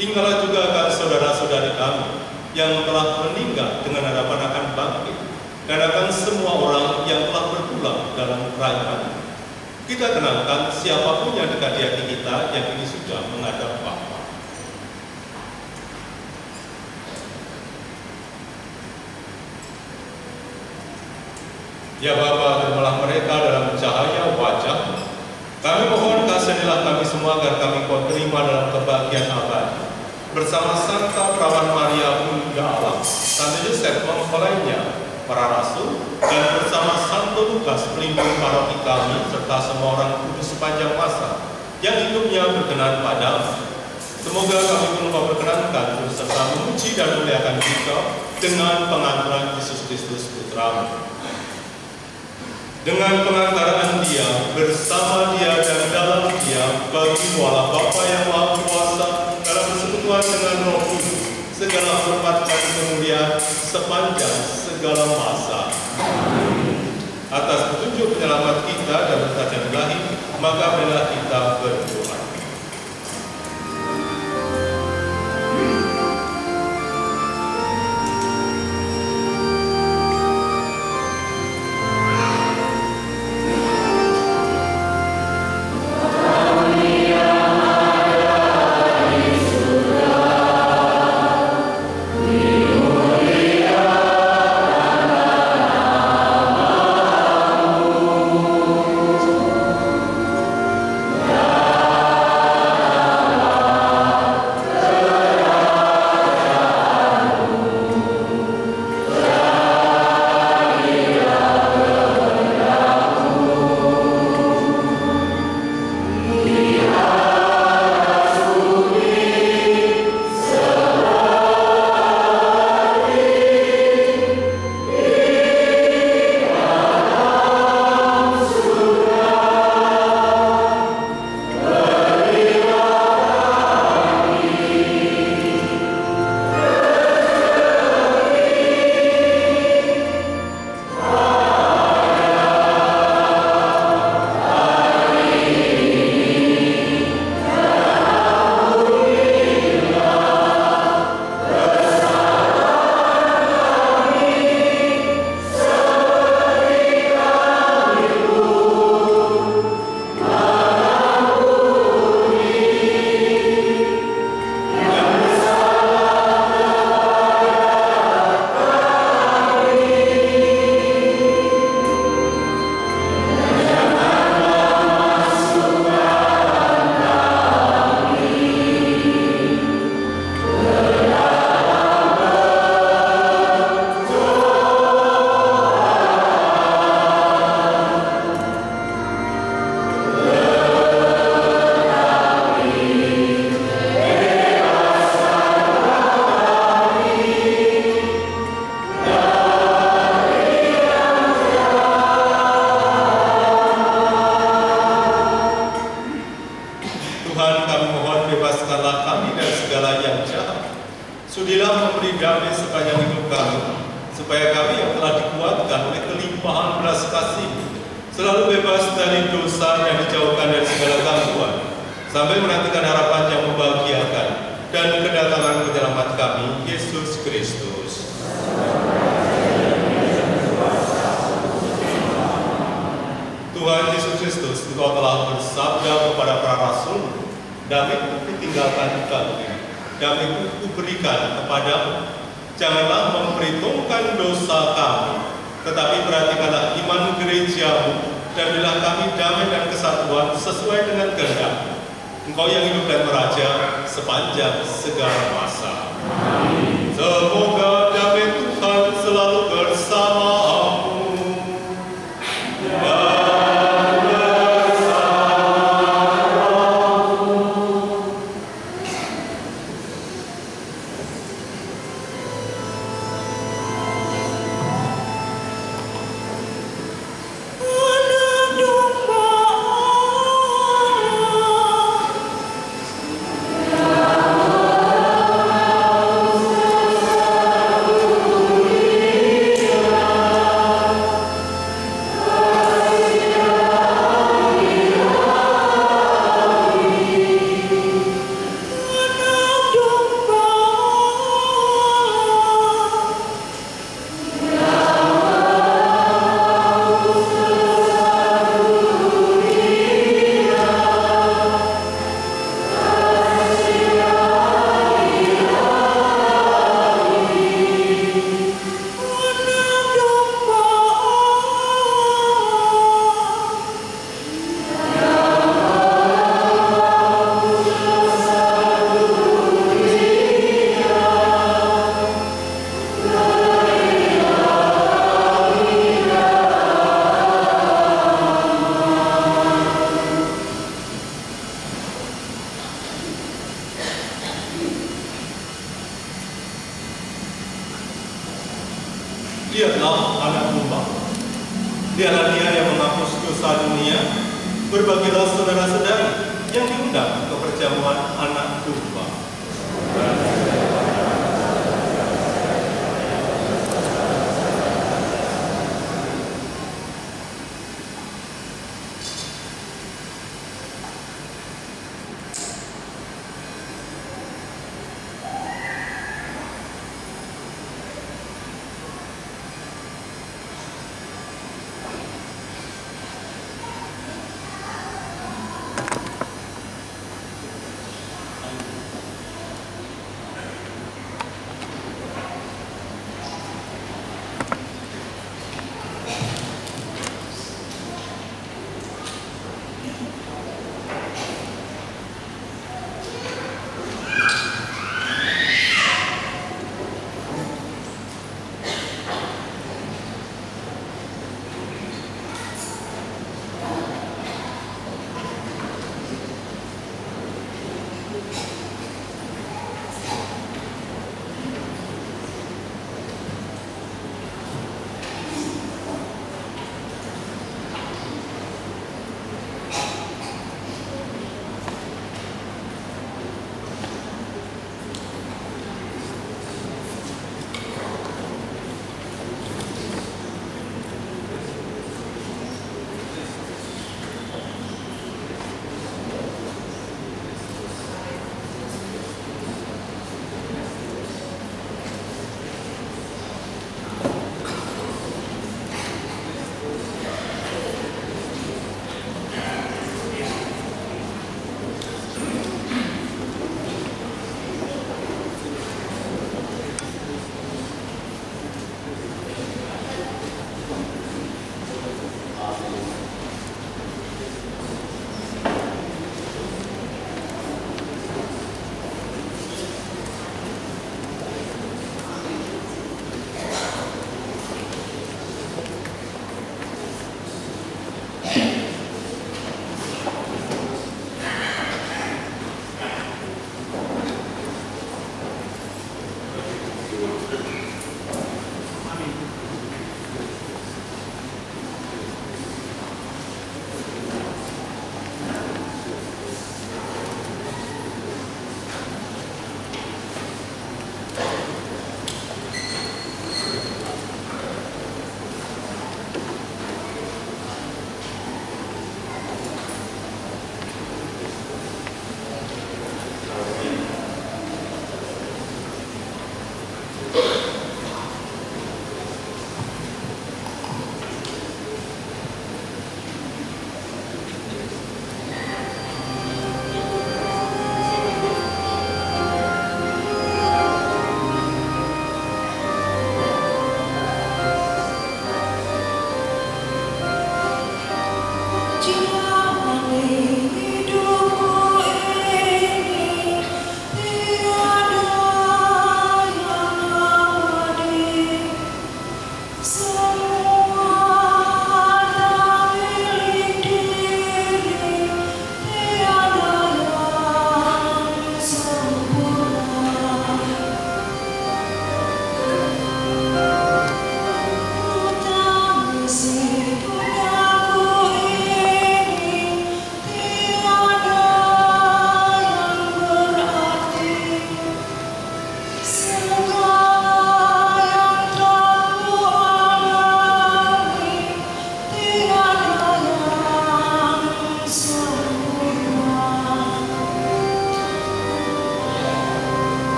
Speaker 6: Ingatlah juga akan saudara-saudari kami yang telah meninggal dengan harapan akan bangkit, dan akan semua orang yang telah berpulang dalam kerajaan. Kita kenalkan siapapun yang dekat di hati kita yang ini sudah menghadap Bapa. Ya Bapa, terimalah mereka dalam cahaya wajah. Kami mohon kasihanilah kami semua agar kami Kau terima dalam kebahagiaan abadi. Bersama Santa Perawan Maria Bunda Allah, Santo Yosef mempelainya, para rasul, dan bersama Santo Lukas pelindung paroki kami, serta semua orang kudus sepanjang masa yang hidupnya berkenan padamu. Semoga kami pun Kau berkenankan serta memuji dan memuliakan Engkau dengan pengantaran Yesus Kristus Putra-Mu. Dengan pengantaran Dia, bersama Dia dan dalam Dia, bagi-Mu Allah Bapa yang Maha Kuasa dalam persekutuan dengan Roh Kudus, segala hormat dan kemuliaan sepanjang segala masa. Atas petunjuk penyelamat kita dan berkat ilahi, maka marilah kita berdoa.
Speaker 3: Amen.
Speaker 6: bebaskanlah kami dari segala yang jahat. Sudilah memberi damai sepanjang hidup kami, supaya kami yang telah dikuatkan oleh kelimpahan belas kasih selalu bebas dari dosa dan dijauhkan dari segala gangguan, sampai menantikan harapan yang membahagiakan dan kedatangan penyelamat kami, Yesus Kristus. Tuhan Yesus Kristus, Engkau telah bersabda kepada para rasul, damai ditinggalkan kami, damai kuberikan kepadamu. Janganlah memperhitungkan dosa kami, tetapi perhatikanlah iman gerejamu, dan berilah kami damai dan kesatuan sesuai dengan kehendak. Engkau yang hidup dan meraja sepanjang segala masa. Amin. Semoga damai Tuhan selalu bersamamu. Lihatlah anak domba. Lihatlah dia yang menghapus dosa dunia. Berbagilah saudara-saudari yang diundang ke perjamuan anak domba.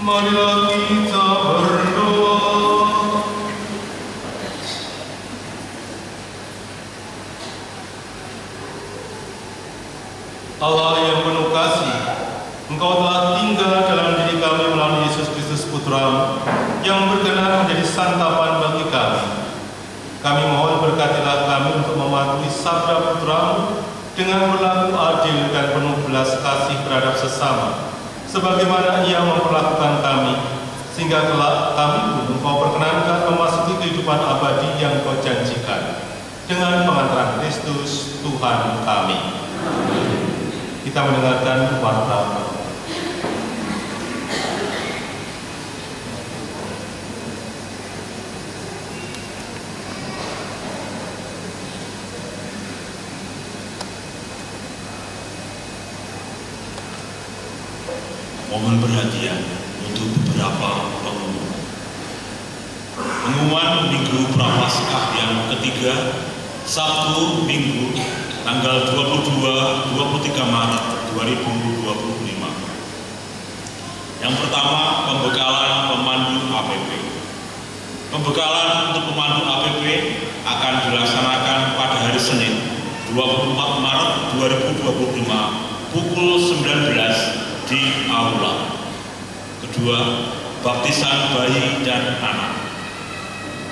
Speaker 6: Marilah kita berdoa. Allah yang penuh kasih, Engkau telah tinggal dalam diri kami melalui Yesus Kristus Putra-Mu yang berkenan menjadi santapan bagi kami. Kami mohon berkatilah kami untuk mematuhi sabda Putra-Mu dengan berlaku adil dan penuh belas kasih terhadap sesama, sebagaimana Ia memperlakukan kami, sehingga kelak kami pun Engkau perkenankan memasuki kehidupan abadi yang Kau janjikan dengan pengantaran Kristus Tuhan kami. Kita mendengarkan warta.
Speaker 7: Mohon perhatian untuk beberapa pengumuman. Pengumuman Minggu Prapaskah yang ketiga, Sabtu Minggu tanggal 22-23 Maret 2025. Yang pertama, pembekalan pemandu APP. Pembekalan untuk pemandu APP akan dilaksanakan pada hari Senin 24 Maret 2025 pukul 19 di aula. Kedua, baptisan bayi dan anak.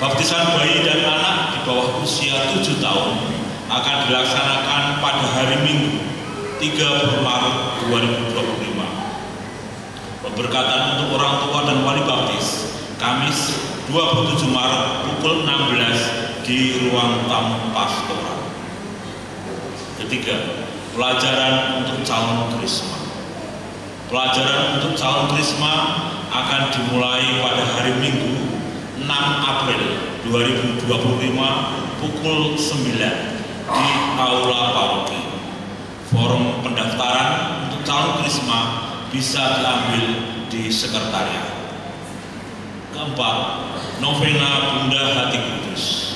Speaker 7: Baptisan bayi dan anak di bawah usia 7 tahun akan dilaksanakan pada hari Minggu 30 Maret 2025. Pemberkatan untuk orang tua dan wali baptis Kamis 27 Maret pukul 16 di ruang tamu pastoral. Ketiga, pelajaran untuk calon krisma. Pelajaran untuk calon krisma akan dimulai pada hari Minggu 6 April 2025 pukul 9 di aula paroki. Forum pendaftaran untuk calon krisma bisa diambil di sekretariat. Keempat, novena Bunda Hati Kudus.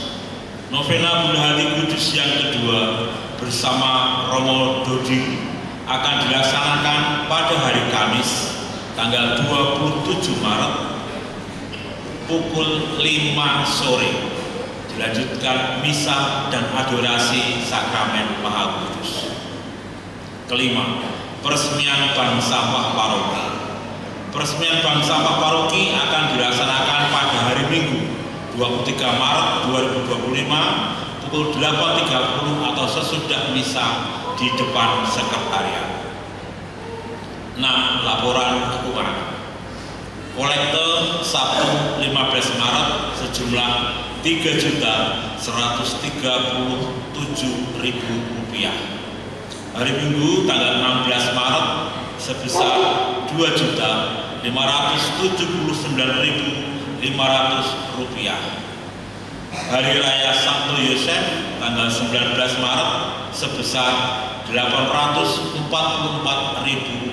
Speaker 7: Novena Bunda Hati Kudus yang kedua bersama Romo Dodi akan dilaksanakan pada hari Kamis tanggal 27 Maret pukul 5 sore. Dilanjutkan misa dan adorasi sakramen Maha Kudus. Kelima, peresmian bank sampah paroki. Peresmian bank sampah paroki akan dilaksanakan pada hari Minggu 23 Maret 2025 pukul 8.30 atau sesudah misa di depan sekretariat. 6. Laporan keuangan. Kolekte Sabtu 15 Maret sejumlah Rp3.137.000. Hari Minggu tanggal 16 Maret sebesar Rp2.579.500. Hari Raya Santo Yosef tanggal 19 Maret sebesar Rp844.000.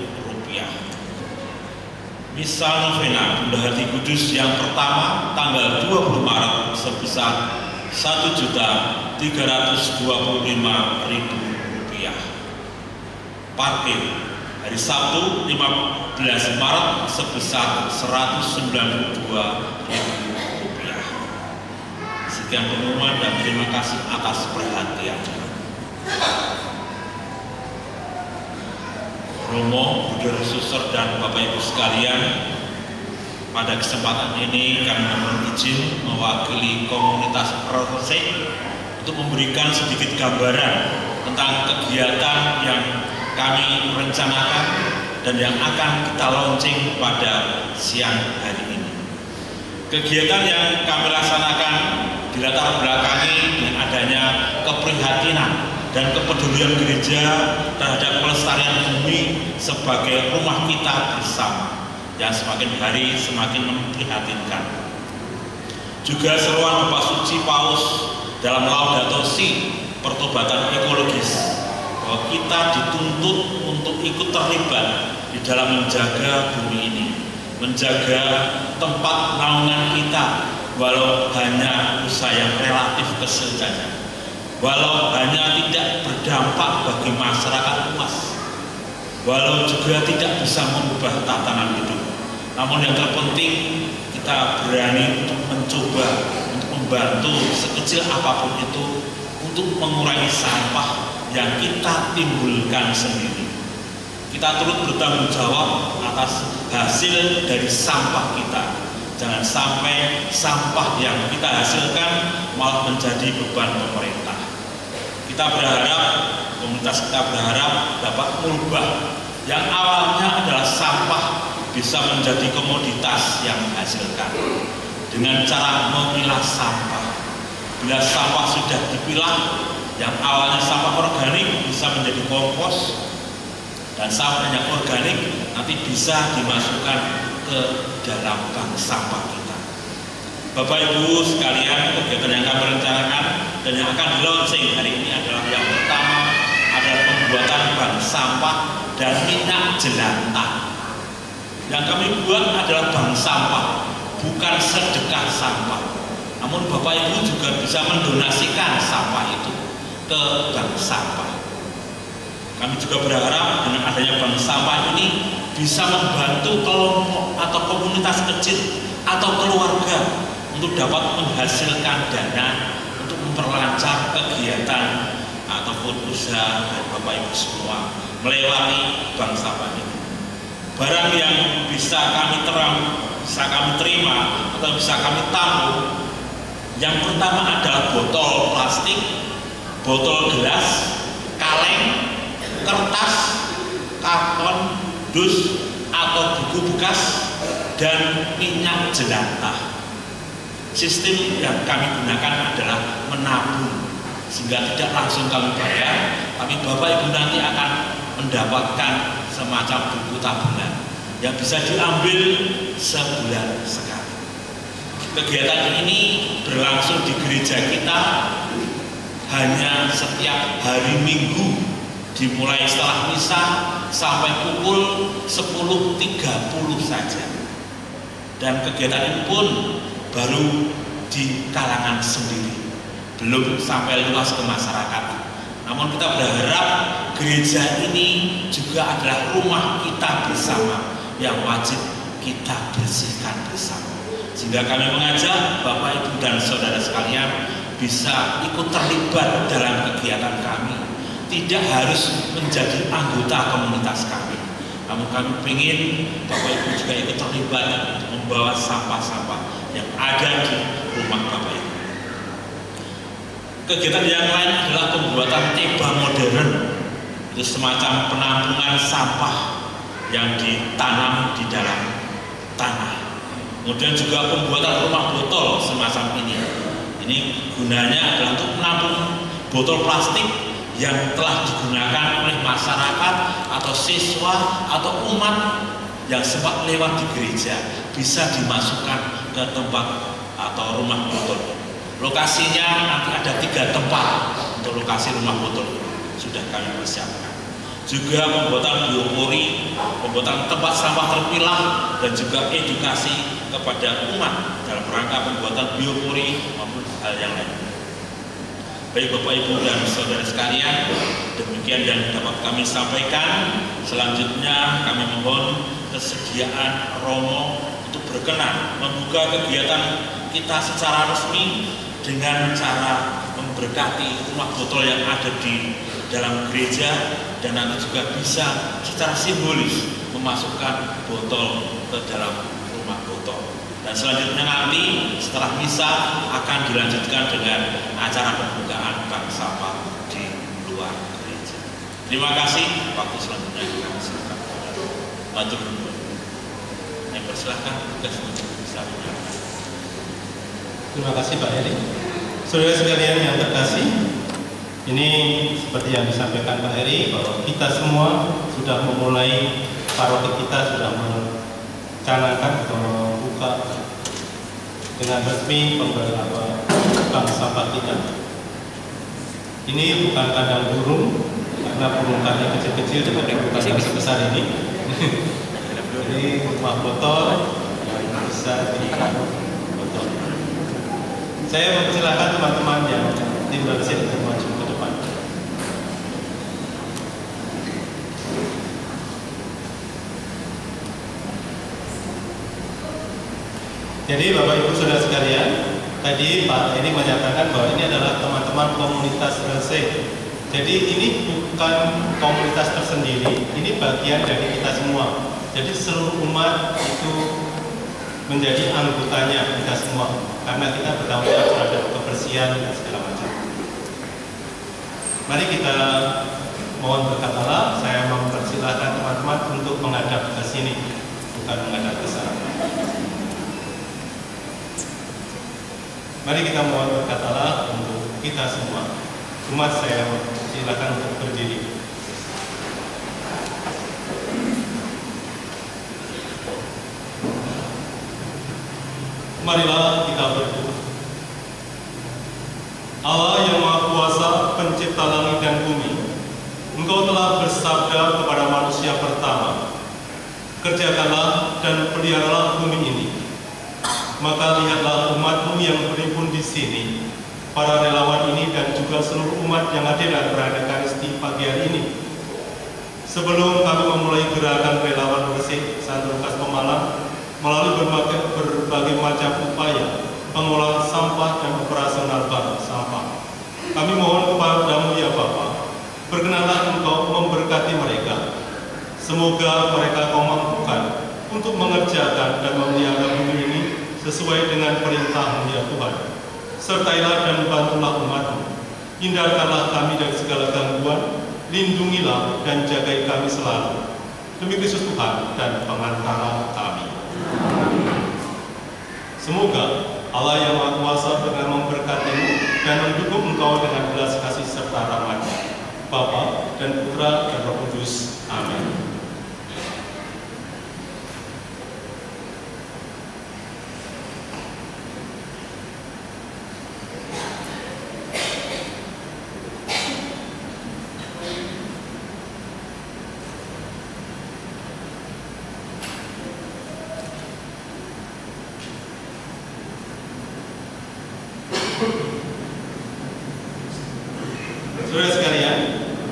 Speaker 7: Misa novena Bunda Hati Kudus yang pertama tanggal 20 Maret sebesar Rp1.325.000. Parkir hari Sabtu 15 Maret sebesar Rp192.000. Sekian pengumuman dan terima kasih atas perhatiannya. Romo, Bunda Suster dan Bapak Ibu sekalian, pada kesempatan ini kami mohon izin mewakili komunitas Rosek untuk memberikan sedikit gambaran tentang kegiatan yang kami rencanakan dan yang akan kita launching pada siang hari ini. Kegiatan yang kami laksanakan dilatar belakangi dengan adanya keprihatinan dan kepedulian gereja terhadap pelestarian bumi sebagai rumah kita bersama yang semakin hari semakin memprihatinkan. Juga seruan Bapak Suci Paus dalam Laudato Si, pertobatan ekologis, bahwa kita dituntut untuk ikut terlibat di dalam menjaga bumi ini, menjaga tempat naungan kita, walau hanya usaha yang relatif kecil saja, walau hanya tidak berdampak bagi masyarakat luas, walau juga tidak bisa mengubah tatanan hidup, Namun yang terpenting kita berani untuk mencoba, untuk membantu sekecil apapun itu untuk mengurangi sampah yang kita timbulkan sendiri. Kita turut bertanggung jawab atas hasil dari sampah kita. Jangan sampai sampah yang kita hasilkan malah menjadi beban pemerintah. Kita berharap, komunitas kita berharap dapat merubah yang awalnya adalah sampah bisa menjadi komoditas yang menghasilkan dengan cara memilah sampah. Bila sampah sudah dipilah, yang awalnya sampah organik bisa menjadi kompos, dan sampah yang organik nanti bisa dimasukkan ke dalam bank sampah kita. Bapak Ibu sekalian, kegiatan yang kami rencanakan dan yang akan di-launching hari ini adalah yang pertama adalah pembuatan bank sampah dan minyak jelantah. Yang kami buat adalah bank sampah, bukan sedekah sampah. Namun Bapak Ibu juga bisa mendonasikan sampah itu ke bank sampah. Kami juga berharap dengan adanya bank sampah ini bisa membantu kelompok atau komunitas kecil atau keluarga untuk dapat menghasilkan dana untuk memperlancar kegiatan ataupun usaha dari Bapak Ibu semua melewati bank sampah ini. Barang yang bisa kami terima atau bisa kami tampung, yang pertama adalah botol plastik, botol gelas, kaleng, kertas, karton, dus atau buku bekas, dan minyak jelantah. Sistem yang kami gunakan adalah menabung, sehingga tidak langsung kami bayar, tapi Bapak Ibu nanti akan mendapatkan semacam buku tabungan yang bisa diambil sebulan sekali. Kegiatan ini berlangsung di gereja kita hanya setiap hari Minggu, dimulai setelah misa sampai pukul 10.30 saja. Dan kegiatan ini pun baru di kalangan sendiri, belum sampai luas ke masyarakat. Namun kita berharap gereja ini juga adalah rumah kita bersama yang wajib kita bersihkan bersama. Sehingga kami mengajak Bapak Ibu dan Saudara sekalian bisa ikut terlibat dalam kegiatan kami. Tidak harus menjadi anggota komunitas kami, namun kami ingin Bapak Ibu juga ikut terlibat untuk membawa sampah-sampah yang ada di rumah Bapak Ibu. Kegiatan yang lain adalah pembuatan teba modern, itu semacam penampungan sampah yang ditanam di dalam tanah. Kemudian juga pembuatan rumah botol semacam ini. Ini gunanya adalah untuk menampung botol plastik yang telah digunakan oleh masyarakat atau siswa atau umat yang sempat lewat di gereja, bisa dimasukkan ke tempat atau rumah botol. Lokasinya nanti ada 3 tempat untuk lokasi rumah botol sudah kami persiapkan. Juga pembuatan biopori, pembuatan tempat sampah terpilah, dan juga edukasi kepada umat dalam rangka pembuatan biopori maupun hal yang lain. Baik Bapak Ibu dan Saudara sekalian, demikian yang dapat kami sampaikan. Selanjutnya kami mohon kesediaan Romo untuk berkenan membuka kegiatan kita secara resmi dengan cara memberkati rumah botol yang ada di dalam gereja, dan nanti juga bisa secara simbolis memasukkan botol ke dalam rumah botol. Dan selanjutnya nanti setelah misa akan dilanjutkan dengan acara pembukaan bank sampah di luar gereja. Terima kasih. Waktu selanjutnya kami silakan matur nuwun. Yang persilahkan tugas untuk bisa menyampaikan.
Speaker 2: Terima kasih Pak Heri. Saudara sekalian yang terkasih, ini seperti yang disampaikan Pak Heri bahwa kita semua sudah memulai, paroki kita sudah mencanangkan atau membuka dengan resmi bank sampah kita. Ini bukan kandang burung, karena burung kandang kecil-kecil seperti bukan sebesar ini. Jadi rumah botol yang bisa dikandung. Saya mempersilahkan teman-teman yang tim bersih untuk maju ke depan. Jadi Bapak Ibu Saudara sekalian, tadi Pak ini menyatakan bahwa ini adalah teman-teman komunitas RC. Jadi ini bukan komunitas tersendiri, ini bagian dari kita semua. Jadi seluruh umat itu menjadi anggotanya kita semua, karena kita bertanggung jawab terhadap kebersihan dan segala macam. Mari kita mohon berkat Allah. Saya mempersilahkan teman-teman untuk menghadap ke sini, bukan menghadap ke sana. Mari kita mohon berkat Allah untuk kita semua. Umat, saya silakan untuk berdiri. Marilah kita berdoa. Allah yang Maha Kuasa, Pencipta langit dan bumi, Engkau telah bersabda kepada manusia pertama, kerjakanlah dan peliharalah bumi ini. Maka lihatlah umat-Mu yang berhimpun di sini, para relawan ini dan juga seluruh umat yang hadir dalam perayaan Ekaristi pagi hari ini. Sebelum kami memulai gerakan relawan bersih Santo Lukas Pemalang, melalui berbagai macam upaya pengolahan sampah dan operasional bank sampah, kami mohon kepadamu ya Bapa, berkenanlah Engkau memberkati mereka. Semoga mereka Kau mampukan untuk mengerjakan dan memelihara bumi ini sesuai dengan perintah-Mu ya Tuhan. Sertailah dan bantulah umat-Mu. Hindarkanlah kami dari segala gangguan, lindungilah dan jagai kami selalu. Demi Kristus Tuhan dan pengantara kami. Semoga Allah yang Maha Kuasa dengan memberkati-Mu dan mendukung Engkau dengan belas kasih serta rahmat-Nya, Bapa dan Putra dan Roh Kudus. Amin. Saudara sekalian,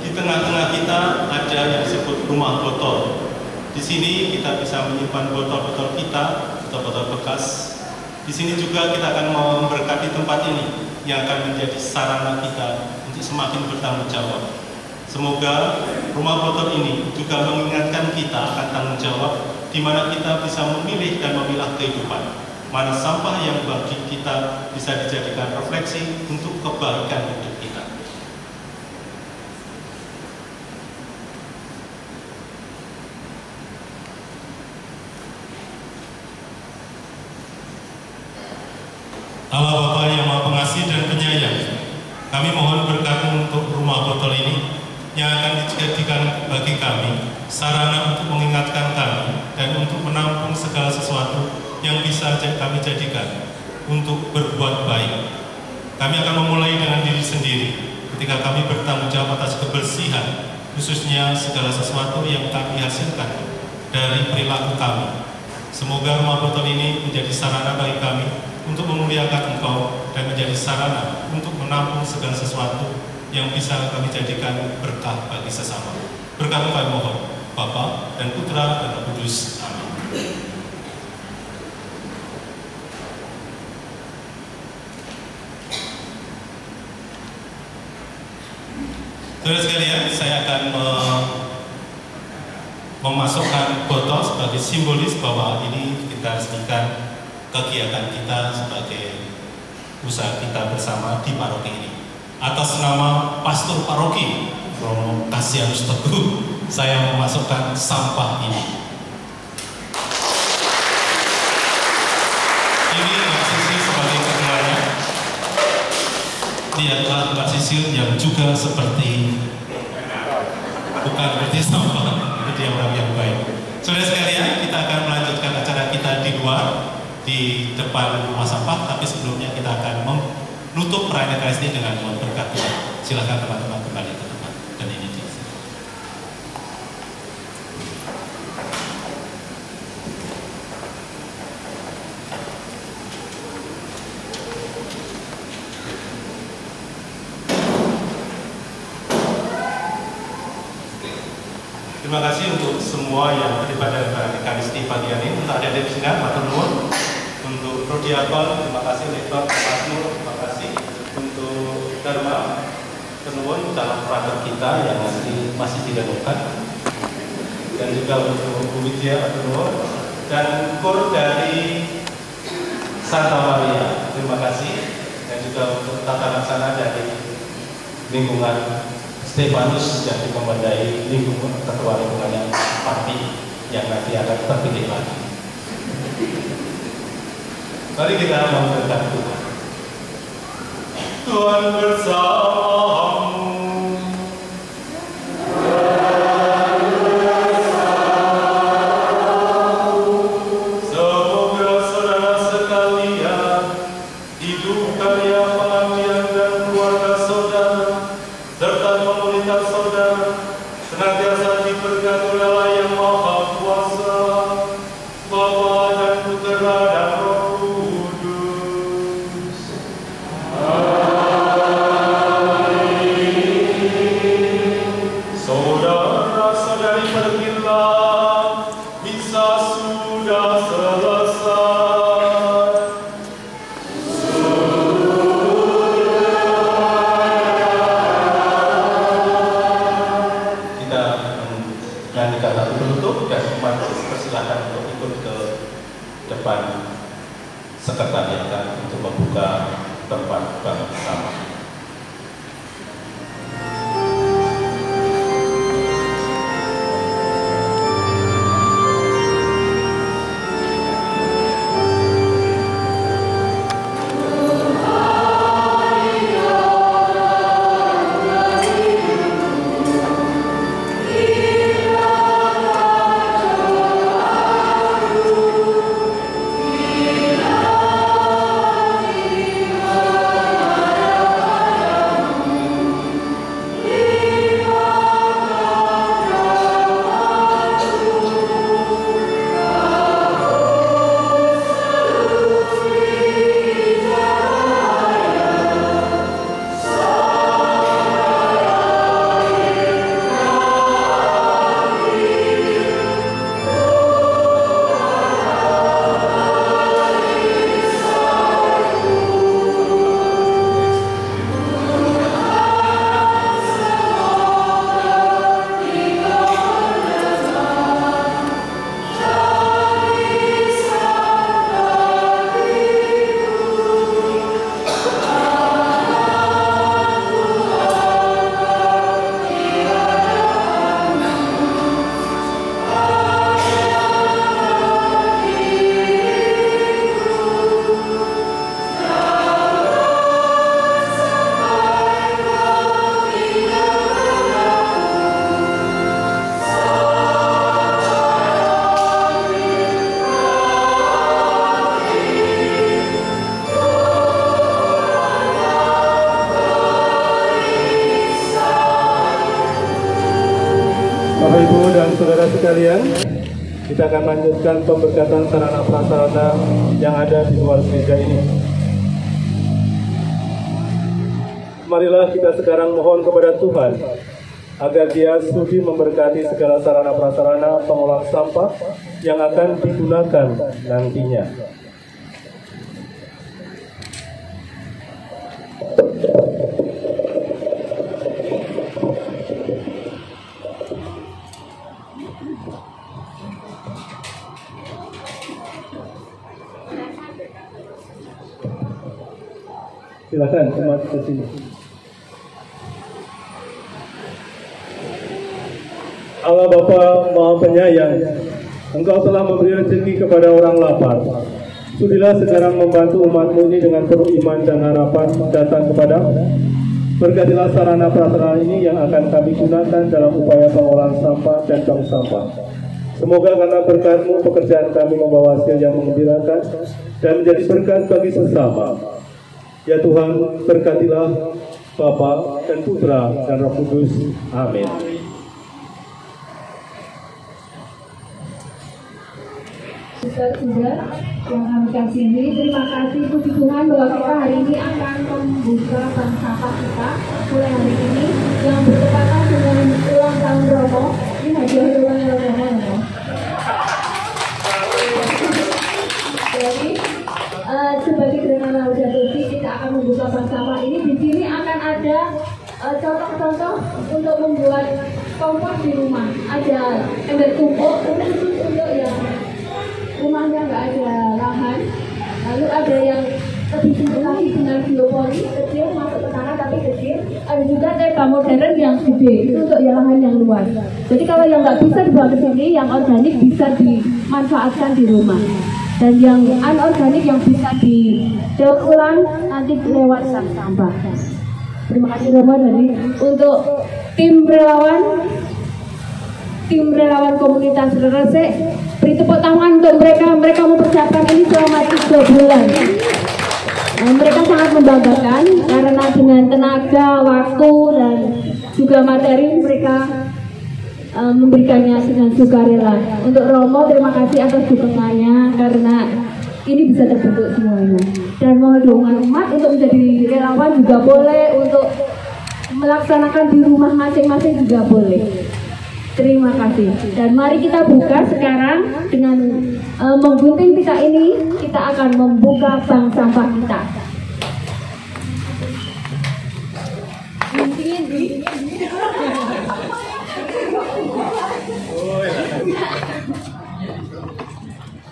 Speaker 2: di tengah-tengah kita ada yang disebut rumah botol. Di sini kita bisa menyimpan botol-botol kita, botol-botol bekas. Di sini juga kita akan memberkati tempat ini yang akan menjadi sarana kita untuk semakin bertanggung jawab. Semoga rumah botol ini juga mengingatkan kita akan tanggung jawab, di mana kita bisa memilih dan memilah kehidupan. Mana sampah yang bagi kita bisa dijadikan refleksi untuk kebaikan hidup kita. Allah Bapa yang Maha Pengasih dan Penyayang, kami mohon berkat untuk rumah botol ini yang akan dijadikan bagi kami sarana untuk mengingatkan kami dan untuk menampung segala sesuatu yang bisa kami jadikan untuk berbuat baik. Kami akan memulai dengan diri sendiri ketika kami bertanggung jawab atas kebersihan, khususnya segala sesuatu yang kami hasilkan dari perilaku kami. Semoga rumah botol ini menjadi sarana bagi kami untuk memuliakan Engkau dan menjadi sarana untuk menampung segala sesuatu yang bisa kami jadikan berkah bagi sesama. Berkat kami mohon, Bapa dan Putra dan Roh Kudus. Amin. Saudara sekalian, saya akan memasukkan botol sebagai simbolis bahwa ini kita resmikan kegiatan kita sebagai usaha kita bersama di paroki ini. Atas nama Pastor Paroki Romo Kasianus Teguh, saya memasukkan sampah ini. Ini Mbak Sisil sebagai ketuanya. Lihatlah Mbak Sisil yang juga seperti bukan berarti sampah, itu dia orang yang baik. Saudara sekalian, kita akan melanjutkan acara kita di luar, di depan rumah sampah, tapi sebelumnya kita akan menutup perayaan Ekaristi dengan berkat Tuhan. Silakan teman-teman kembali ke tempat dan ini di sini. Terima kasih untuk semua yang terlibat dalam perayaan Ekaristi pagi hari ini. Untuk ada di sini, matur nuwun. Untuk Untuk Prodiakon, terima kasih. Lektor Pasmur, terima kasih. Untuk Dharma, penuhun calon frater kita yang masih didahulukan. Dan juga untuk Bu Widya, penuhun. Dan kur dari Santa Maria, terima kasih. Dan juga untuk tata laksana dari lingkungan Stefanus yang dikomandai lingkungan ketua lingkungan yang parti yang nanti akan terpilih lagi. Mari kita mengucapkan Tuhan. Tuhan bersamamu. Semoga saudara sekalian, hidup karya pengabdian dan keluarga saudara serta komunitas saudara senantiasa diberkati oleh Allah yang Maha Kuasa, Bapa dan Putera dan Roh Kudus. Saudara-saudari, pergilah, misa sudah selesai. Kita menyanyikan lagu penutup dan umat persilahkan untuk ikut ke depan sekretariat untuk membuka tempat bersama.
Speaker 8: Bapak Ibu dan saudara sekalian, kita akan lanjutkan pemberkatan sarana prasarana yang ada di luar gereja ini. Marilah kita sekarang mohon kepada Tuhan agar Dia sudi memberkati segala sarana prasarana pengolahan sampah yang akan digunakan nantinya. Silakan umat ke sini. Allah Bapa Maha Penyayang, Engkau telah memberi rezeki kepada orang lapar. Sudilah sekarang membantu umat-Mu ini dengan penuh iman dan harapan datang kepada-Mu. Berkatilah sarana prasarana ini yang akan kami gunakan dalam upaya pengolahan sampah dan tong sampah. Semoga karena berkat-Mu pekerjaan kami membawa hasil yang menggembirakan dan menjadi berkat bagi sesama. Ya Tuhan, berkatilah Bapa dan Putra dan Roh Kudus. Amin.
Speaker 3: Saudara yang kami kasihi, terima kasih puji Tuhan bahwa kita hari ini akan membuka bank sampah kita mulai hari ini yang bertepatan dengan ulang tahun Romo. Ini hadiah ulang tahun Romo. Jadi sebagai Gerakan Laudato Si, kita akan membuka bank sampah ini. Di sini akan ada contoh-contoh untuk membuat kompos di rumah. Ada ember tumpuk khusus untuk yang rumahnya nggak ada lahan. Lalu ada yang lebih simpel lagi dengan biopori, kecil masuk ke sana tapi kecil. Ada juga teba modern yang gede, itu untuk yang lahan yang luas. Jadi kalau yang nggak bisa dibawa ke sini, yang organik bisa dimanfaatkan di rumah. Dan yang anorganik yang bisa didaur ulang nanti lewat bank sampah. Terima kasih Romo dari untuk tim relawan komunitas Resik. Beri tepuk tangan untuk mereka mempersiapkan ini selama 3 bulan. Mereka sangat membanggakan karena dengan tenaga, waktu dan juga materi mereka memberikannya dengan sukarela. Untuk Romo terima kasih atas dukungannya karena ini bisa terbentuk semuanya. Dan mohon dukungan umat untuk menjadi relawan juga boleh, untuk melaksanakan di rumah masing-masing juga boleh. Terima kasih. Dan mari kita buka sekarang dengan menggunting pita ini, kita akan membuka bank sampah kita.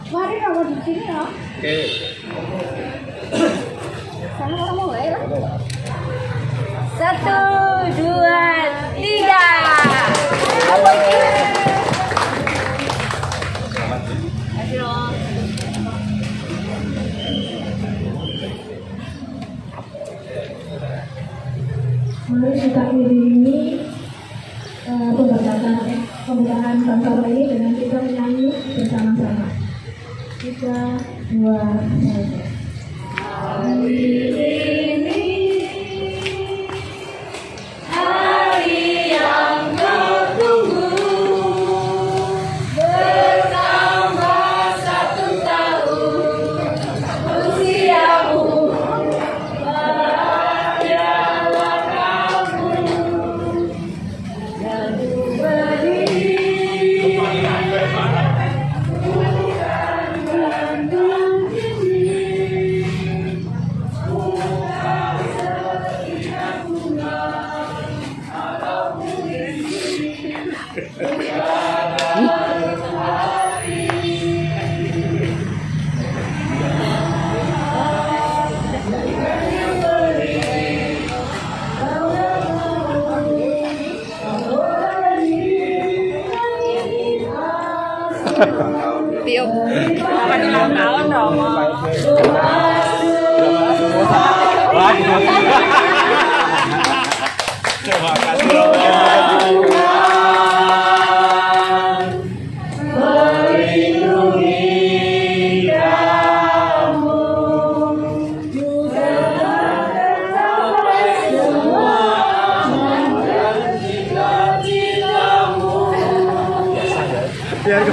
Speaker 3: Mari kamu di sini ya. Oke. Sana orang mau ya? 1, 2, 3. Mari kita iringi pembukaan bank sampah ini dengan kita menyanyi bersama-sama. 3, 2, 1. Hari ini hari yang kau tunggu, bertambah 1 tahun usiamu. Bahagialah kamu dan beri tiup kapan ulang tahun dong. Terima kasih. Biar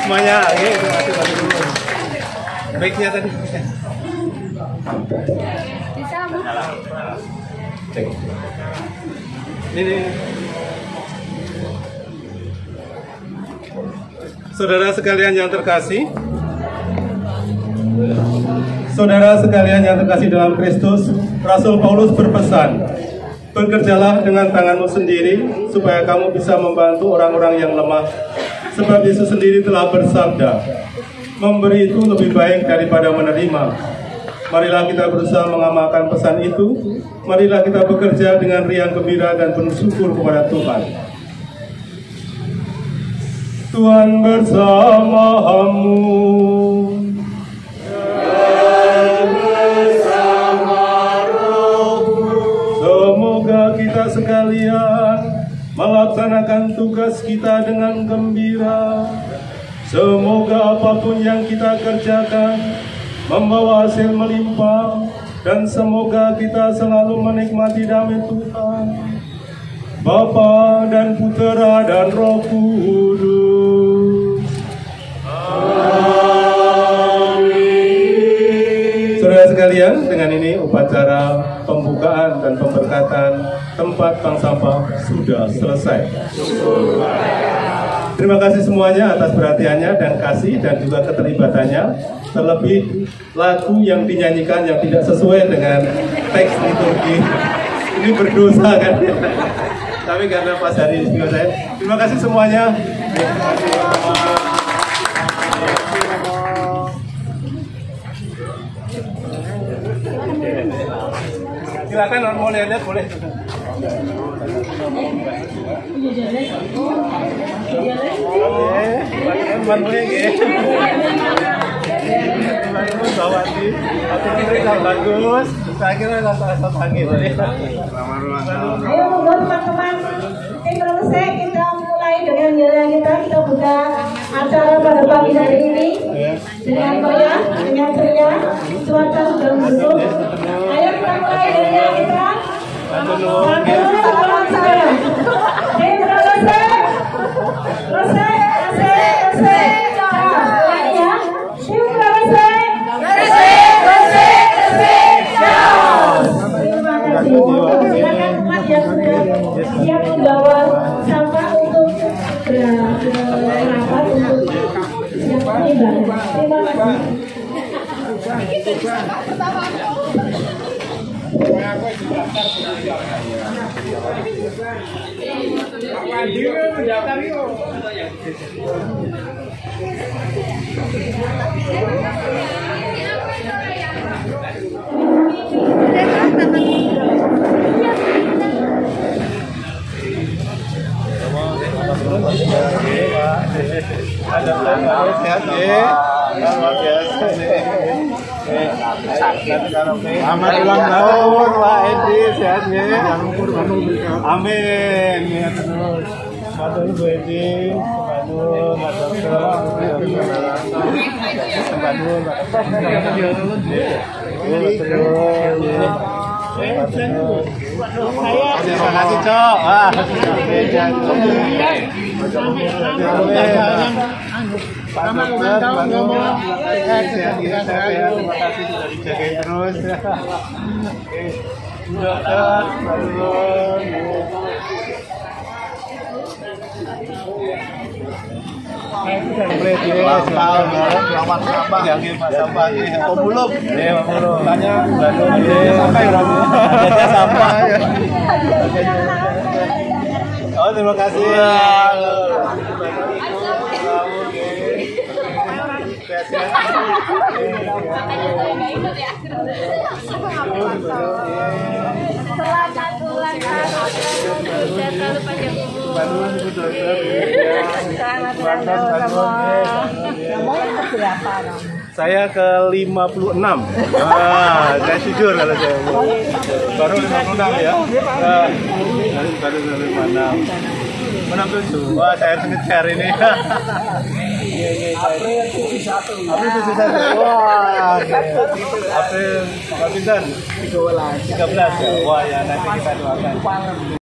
Speaker 3: semuanya, terima kasih Pak Gubernur. Baiknya tadi. Bisa, Bu. Ini. Saudara sekalian yang terkasih, dalam Kristus, Rasul Paulus berpesan, bekerjalah dengan tanganmu sendiri supaya kamu bisa membantu orang-orang yang lemah. Sebab Yesus sendiri telah bersabda, memberi itu lebih baik daripada menerima. Marilah kita berusaha mengamalkan pesan itu. Marilah kita bekerja dengan riang gembira dan penuh syukur kepada Tuhan. Tuhan bersamamu. Dan bersama rohmu. Semoga kita sekalian
Speaker 8: melaksanakan tugas kita dengan gembira. Semoga apapun yang kita kerjakan membawa hasil melimpah, dan semoga kita selalu menikmati damai Tuhan, Bapa dan Putera dan Roh Kudus. Saudara sekalian, dengan ini upacara pembukaan dan pemberkatan tempat bank sampah sudah selesai. Terima kasih semuanya atas perhatiannya dan kasih dan juga keterlibatannya. Terlebih lagu yang dinyanyikan yang tidak sesuai dengan teks liturgi. Ini berdosa kan? Tapi karena pas hari ini saya. Terima kasih semuanya. Silakan orang mau lihat boleh. Bagus. Saya kira rasa pagi.
Speaker 3: Ayo teman-teman, kita mulai dengan kita buka acara pada pagi hari ini dengan goyang, dengan teriak, cuaca sudah mendukung. Ayo kita mulai dengan kita. Teman saya. Siap membawa sampah untuk berapat untuk siap ibadah. Terima kasih.
Speaker 8: Selamat ulang tahun Pak Edi, sehat ya. Amin. Ya terus. Matur Bu Edi, matur, terima kasih Cok. Selamat ulang tahun kamu. Terima kasih sudah dijagain terus. Selamat sampah yang sampah pemulung. Tanya sampai ada sampah. Oh, terima kasih.
Speaker 3: Selamat ulang tahun. Sehat selalu panjang umur. Selamat ulang tahun kamu. Kamu yang keberapa?
Speaker 8: Saya ke-56. Saya jujur kalau saya. Baru 56 ya. Baru 56. Menang 7. Wah, saya ngejar ini. April 71. Wah. April pinten? 13 ya. Wah, ya nanti kita doakan.